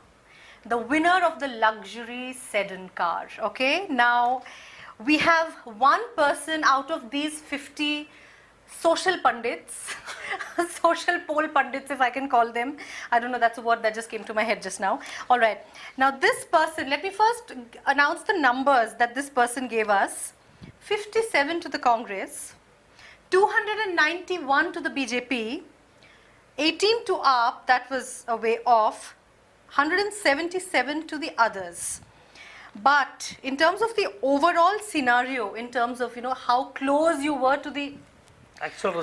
The winner of the luxury sedan car. Okay. Now, we have one person out of these 50 social pundits, social poll pundits if I can call them. I don't know, that's a word that just came to my head just now. All right. Now this person, let me first announce the numbers that this person gave us. 57 to the Congress, 291 to the BJP, 18 to AAP, that was a way off, 177 to the others. But in terms of the overall scenario, in terms of how close you were to the actual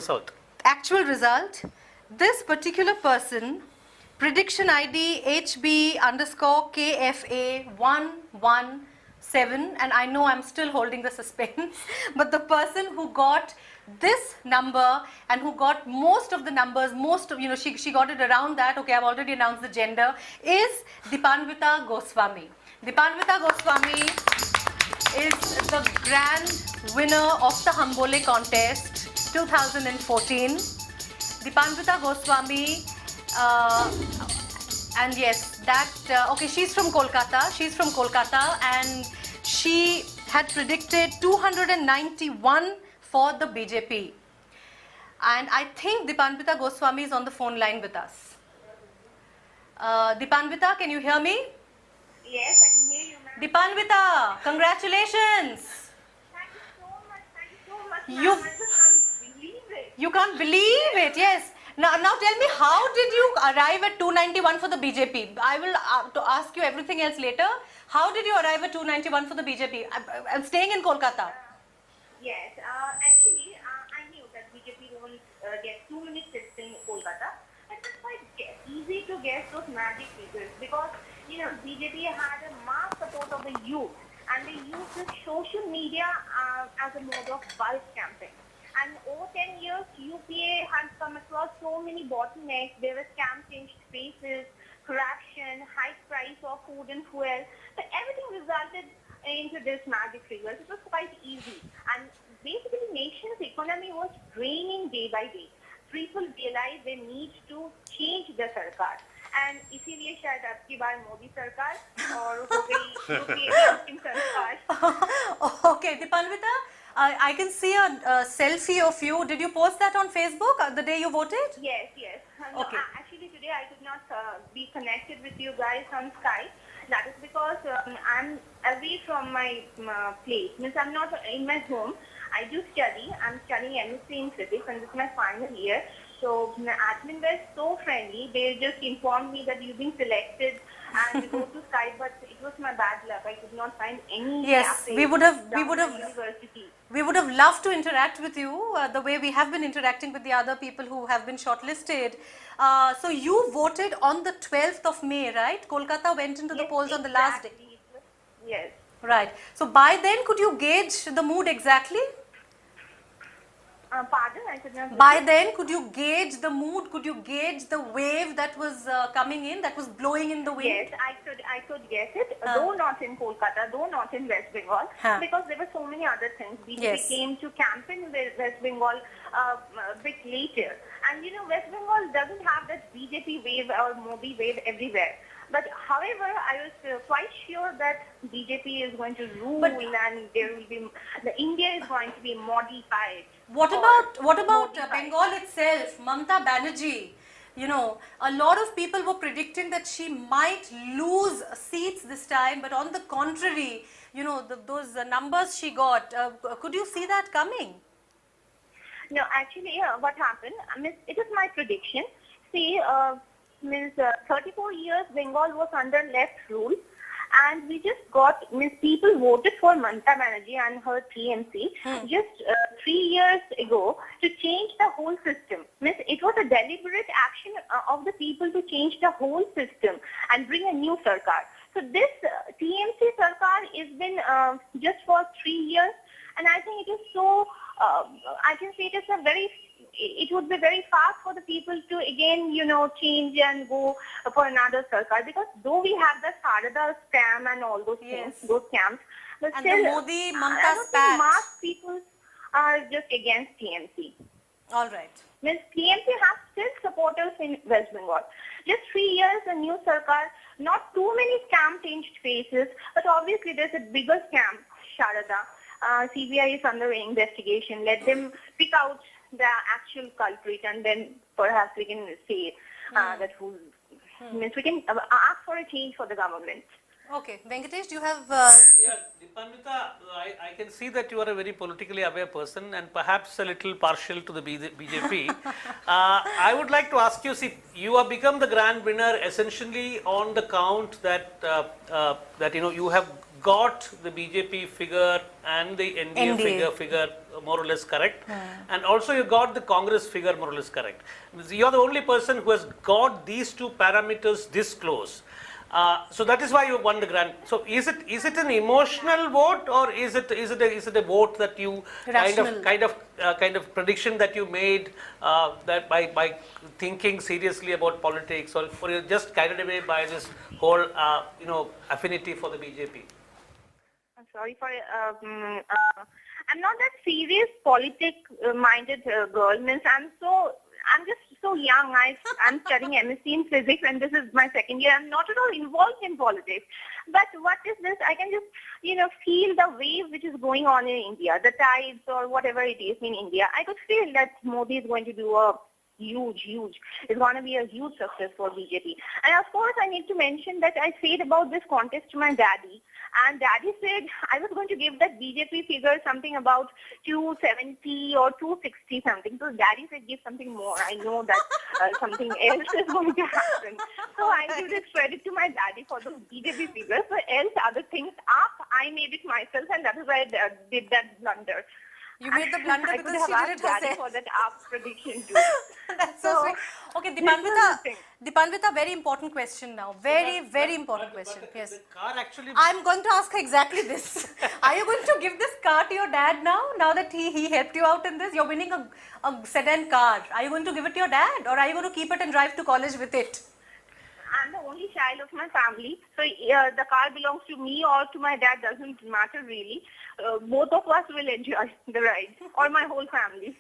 result, this particular person, prediction ID HB_KFA117, and I know I'm still holding the suspense, but the person who got this number and who got most of the numbers, she got it around that, okay, I've already announced the gender, is Dipanvita Goswami. Dipanvita Goswami is the grand winner of the Hum Bole contest 2014. Dipanvita Goswami, and yes, okay, she's from Kolkata, and she had predicted 291 for the BJP. And I think Dipanvita Goswami is on the phone line with us. Dipanvita, can you hear me? Yes, I can hear you, ma'am. Dipanvita, congratulations. Thank you so much. Thank you so much, You- ma'am. I just can't believe it. You can't believe it, yes. Now tell me, how did you arrive at 291 for the BJP? I will to ask you everything else later. How did you arrive at 291 for the BJP? I'm staying in Kolkata. Yes, actually, I knew that BJP won't get too many seats in Kolkata. It was quite easy to guess those magic figures because, BJP had a mass support of the youth and they used the social media as a mode of bulk campaign. And over 10 years, UPA had come across so many bottlenecks. There were scam changed faces, corruption, high price of food and fuel. So everything resulted into this magic figures. It was quite easy. And basically, nation's economy was draining day by day. People realized they need to change the sarkar. And इसीलिए शायद अब की बार मोदी सरकार और हो गई UPA सरकार. Okay, Dipanvita, I can see a selfie of you. Did you post that on Facebook the day you voted? Yes, yes. No, Okay. actually, today I could not be connected with you guys on Skype. That is because I'm away from my place. Means I'm not in my home. I do study. I'm studying MSc in physics and this is my final year. So admin were so friendly. They just informed me that you've been selected and go to Skype. But it was my bad luck. I could not find any. Yes, cafe we would have university. we would have loved to interact with you the way we have been interacting with the other people who have been shortlisted. So you voted on the 12th of May, right? Kolkata went into the polls on the last day. Yes. Right. So by then, could you gauge the mood exactly? Pardon, I could not. By then, could you gauge the mood? Could you gauge the wave that was coming in, that was blowing in the wind? Yes, I could guess it, though not in Kolkata, though not in West Bengal, because there were so many other things. BJP Yes. came to campaign in West Bengal a bit later. And West Bengal doesn't have that BJP wave or Modi wave everywhere. But however, I was quite sure that BJP is going to rule and there will be, India is going to be modified. What about Bengal itself, Mamata Banerjee? A lot of people were predicting that she might lose seats this time, but on the contrary, those numbers she got, could you see that coming? No, actually, what happened, it is my prediction. See, 34 years Bengal was under left rule. And we just got, people voted for Mamata Banerjee and her TMC just 3 years ago to change the whole system. It was a deliberate action of the people to change the whole system and bring a new sarkar. So this TMC sarkar has been just for 3 years, and I think it is so, I can say it would be very fast for the people to again, change and go for another sarkar, because though we have the Sarada scam and all those things, those scams, but And still, the Modi Mamata I don't spat. think mass people are just against TMC. All right. TMC has still supporters in West Bengal. Just 3 years, a new sarkar, not too many scam changed faces, but obviously there's a bigger scam, Sharada. CBI is under investigation. Let them pick out the actual culprit, and then perhaps we can say that we can ask for a change for the government. Okay, Venkatesh, do you have? Yeah, Dipanvita, I can see that you are a very politically aware person and perhaps a little partial to the BJP. I would like to ask you, see, you have become the grand winner essentially on the count that you have got the BJP figure and the NDA figure more or less correct, and also you got the Congress figure more or less correct. You are the only person who has got these two parameters this close. So that is why you won the grand. So is it an emotional vote, or is it a vote that you kind of prediction that you made that by thinking seriously about politics, or you're just carried away by this whole affinity for the BJP? I'm sorry for I'm not that serious politic-minded girl. I'm just so young. I'm studying MSc in physics, and this is my second year. I'm not at all involved in politics. But what is this? I can just, feel the wave which is going on in India, the tides or whatever it is in India. I could feel that Modi is going to do a huge. It's going to be a huge success for BJP. And of course, I need to mention that I said about this contest to my daddy. And daddy said I was going to give that BJP figure something about 270 or 260 something. So daddy said give something more. I know that something else is going to happen. So I give this credit to my daddy for those BJP figures. But else other things up, I made it myself, and that is why I did that blunder. You made the blunder I because could have she did it asked daddy herself. for that up prediction too. That's so sweet. Okay, Dipanvita, very important question now. Very important question. Yes. The car actually. I'm going to ask her exactly this. Are you going to give this car to your dad now that he helped you out in this? You're winning a sedan car. Are you going to give it to your dad, or are you going to keep it and drive to college with it? I'm the only child of my family, so the car belongs to me or to my dad, doesn't matter really. Both of us will enjoy the ride, or my whole family.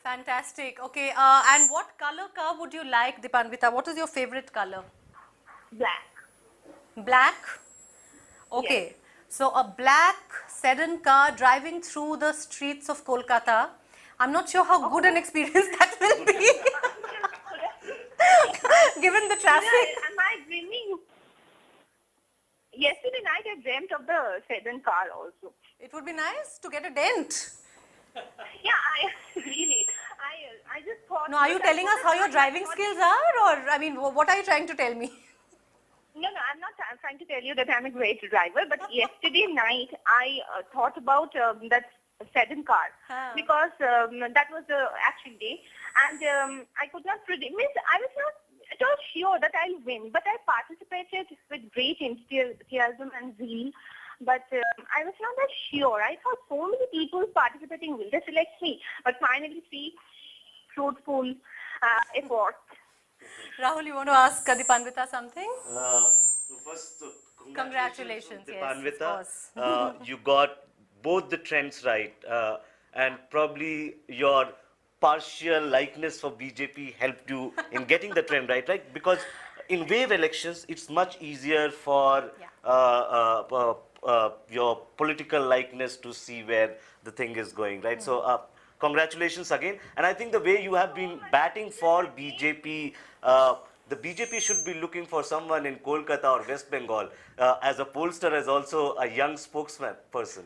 Fantastic. Okay, and what color car would you like, Dipanvita? What is your favorite color? Black. Black? Okay. Yes. So a black sedan car driving through the streets of Kolkata. I'm not sure how good an experience that will be. Given the traffic. Am I dreaming? Yesterday night I dreamt of the sedan car also. It would be nice to get a dent. Yeah, I just thought. No, are you telling us how your driving skills are, or I mean, what are you trying to tell me? No, I'm not trying to tell you that I'm a great driver, but yesterday night I thought about that sedan car because that was the action day, and I could not predict. I was not at all sure that I'll win, but I participated with great enthusiasm and zeal. But I was not that sure. I thought so many people participating, will they select me? But finally, see, fruitful effort. Rahul, you want to ask Dipanvita something? First, congratulations, Dipanvita. yes, of course. You got both the trends right, and probably your partial likeness for BJP helped you in getting the trend right? Because in wave elections, it's much easier for your political likeness to see where the thing is going, right? So congratulations again. And I think the way you have been batting for BJP, the BJP should be looking for someone in Kolkata or West Bengal as a pollster, as also a young spokesman person.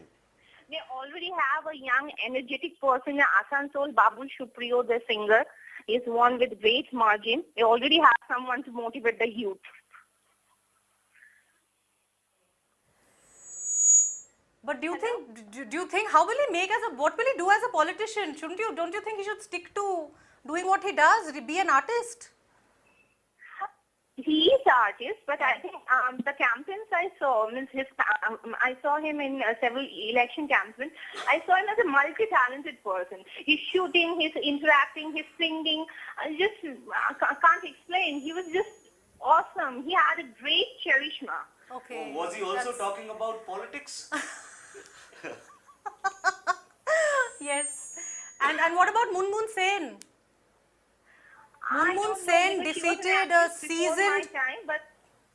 They already have a young, energetic person, Asansol, Babul Supriyo, the singer, is won with great margin. They already have someone to motivate the youth. But do you think how will he make what will he do as a politician? Don't you think he should stick to doing what he does, be an artist? He is artist, but I think the campaigns I saw, I saw him in several election campaigns. I saw him as a multi-talented person. He's shooting, he's interacting, he's singing. I can't explain. He was just awesome. He had a great charisma. Okay. Was he also talking about politics? Yes. And what about Moonmoon Sen? Moonmoon Sen defeated a seasoned... but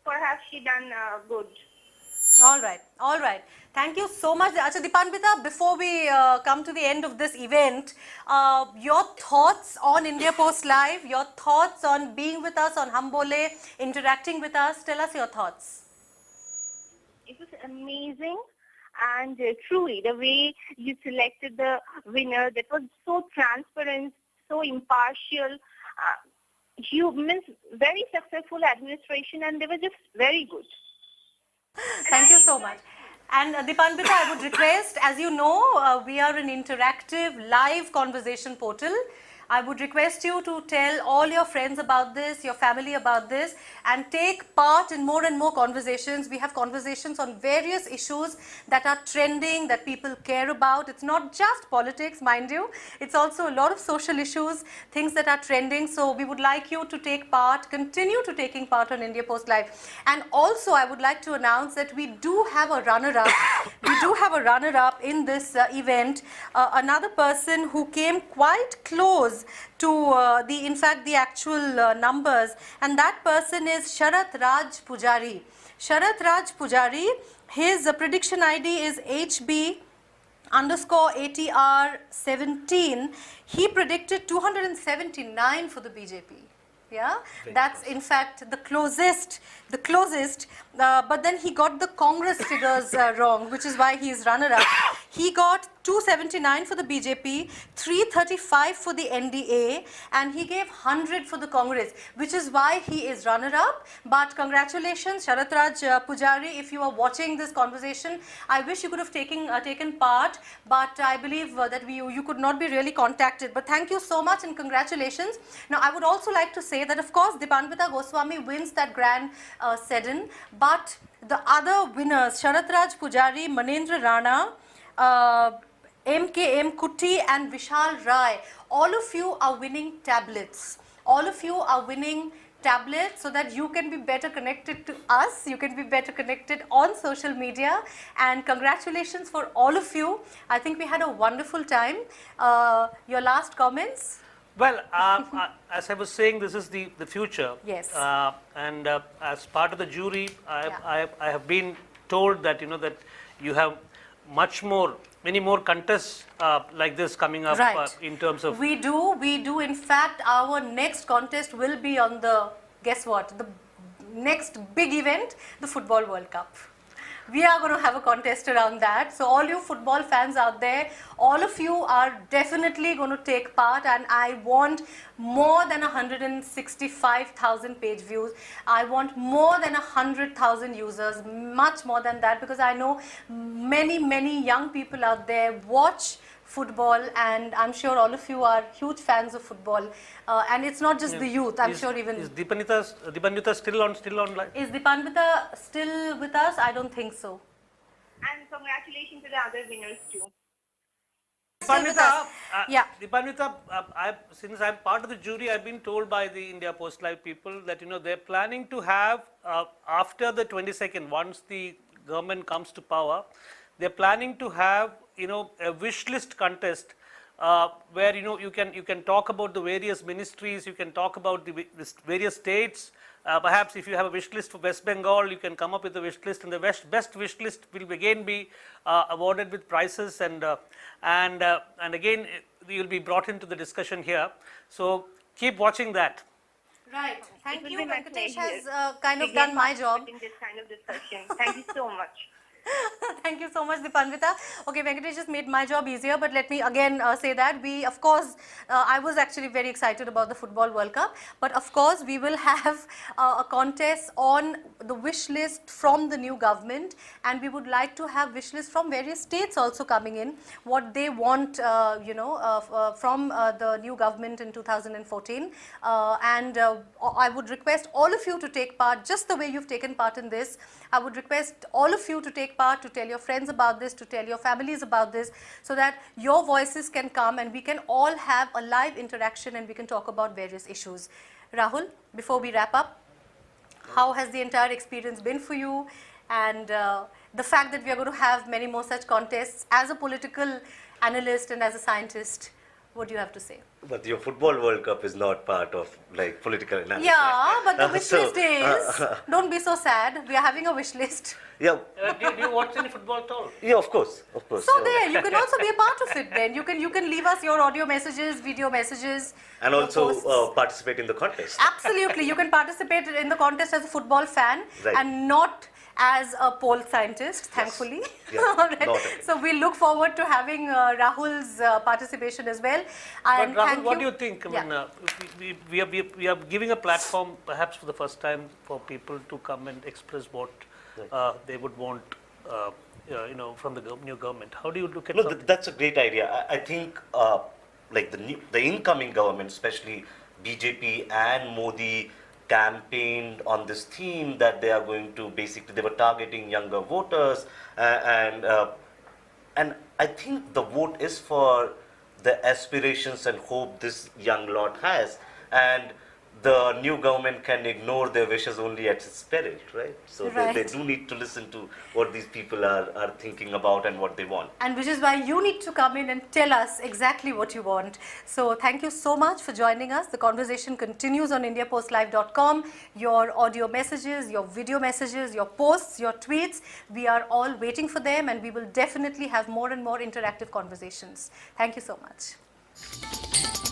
perhaps she done good. All right. Thank you so much. Acha, Dipanvita, before we come to the end of this event, your thoughts on India Post Live, your thoughts on being with us on Hambole, interacting with us. Tell us your thoughts. It was amazing, and truly the way you selected the winner, that was so transparent, so impartial. You means very successful administration, and they were just very good. Thank you so much. And Dipanvita, I would request, as you know, we are an interactive live conversation portal. I would request you to tell all your friends about this, your family about this, and take part in more and more conversations. We have conversations on various issues that are trending, that people care about. It's not just politics, mind you. It's also a lot of social issues, things that are trending. So we would like you to take part, continue to taking part on India Post Live. And also, I would like to announce that we do have a runner-up. We do have a runner-up in this event. Another person who came quite close to the actual numbers, and that person is Sharath Raj Pujari. Sharath Raj Pujari, his prediction ID is HB underscore ATR 17, he predicted 279 for the BJP. Yeah, that's in fact the closest, but then he got the Congress figures wrong, which is why he is runner-up. He got 279 for the BJP, 335 for the NDA, and he gave 100 for the Congress, which is why he is runner-up. But congratulations, Sharath Raj Pujari, if you are watching this conversation, I wish you could have taken part, but I believe that you could not be really contacted. But thank you so much and congratulations. Now, I would also like to say that, of course, Dipanvita Goswami wins that grand sedan, but the other winners, Sharath Raj Pujari, Manendra Rana, MKM Kutti and Vishal Rai, all of you are winning tablets. All of you are winning tablets so that you can be better connected to us, you can be better connected on social media, and congratulations for all of you. I think we had a wonderful time. Your last comments? Well, as I was saying, this is the future. Yes. And as part of the jury, I have been told that, that you have many more contests like this coming up in terms of... We do. In fact, our next contest will be on the, guess what, the next big event, the Football World Cup. We are going to have a contest around that. So all you football fans out there, all of you are definitely going to take part, and I want more than 165,000 page views. I want more than 100,000 users, much more than that, because I know many young people out there watch football, and I'm sure all of you are huge fans of football. And it's not just the youth. I'm sure even... Is Dipanvita still online? Is Dipanvita still with us? I don't think so. And congratulations to the other winners too. Dipanvita, since I'm part of the jury, I've been told by the India Post Live people that they're planning to have after the 22nd, once the government comes to power, they're planning to have a wish list contest where you can talk about the various ministries, you can talk about the various states. Perhaps if you have a wish list for West Bengal, you can come up with a wish list, and the best wish list will again be awarded with prizes, and again you'll be brought into the discussion here. So keep watching that. Right. Thank you. Venkatesh has kind of done my job. In this kind of discussion. Thank you so much. Thank you so much, Dipanvita. Okay, Venkatesh just made my job easier, but let me again say that we, of course, I was actually very excited about the Football World Cup, but of course we will have a contest on the wish list from the new government, and we would like to have wish lists from various states also coming in, what they want, from the new government in 2014. I would request all of you to take part, just the way you've taken part in this. I would request all of you to take part, to tell your friends about this, to tell your families about this, so that your voices can come and we can all have a live interaction and we can talk about various issues. Rahul, before we wrap up, how has the entire experience been for you? And the fact that we are going to have many more such contests, as a political analyst and as a scientist, what do you have to say? But your Football World Cup is not part of political analysis. Yeah, but the wish list is. Don't be so sad. We are having a wish list. Yeah. Do you watch any football at all? Yeah, of course. So there, you can also be a part of it then. You can leave us your audio messages, video messages. And also participate in the contest. Absolutely. You can participate in the contest as a football fan and not as a pole scientist, thankfully. Yeah, right. So we look forward to having Rahul's participation as well. And but Rahul, what do you think? I mean, we are giving a platform, perhaps for the first time, for people to come and express what they would want, from the new government. How do you look at it? No, that's a great idea. I think, the incoming government, especially BJP and Modi, campaigned on this theme that they are going to they were targeting younger voters, and I think the vote is for the aspirations and hope this young lot has, and the new government can ignore their wishes only at its peril, right? So they Right. do need to listen to what these people are thinking about and what they want. And which is why you need to come in and tell us exactly what you want. So thank you so much for joining us. The conversation continues on indiapostlive.com. Your audio messages, your video messages, your posts, your tweets, we are all waiting for them, and we will definitely have more and more interactive conversations. Thank you so much.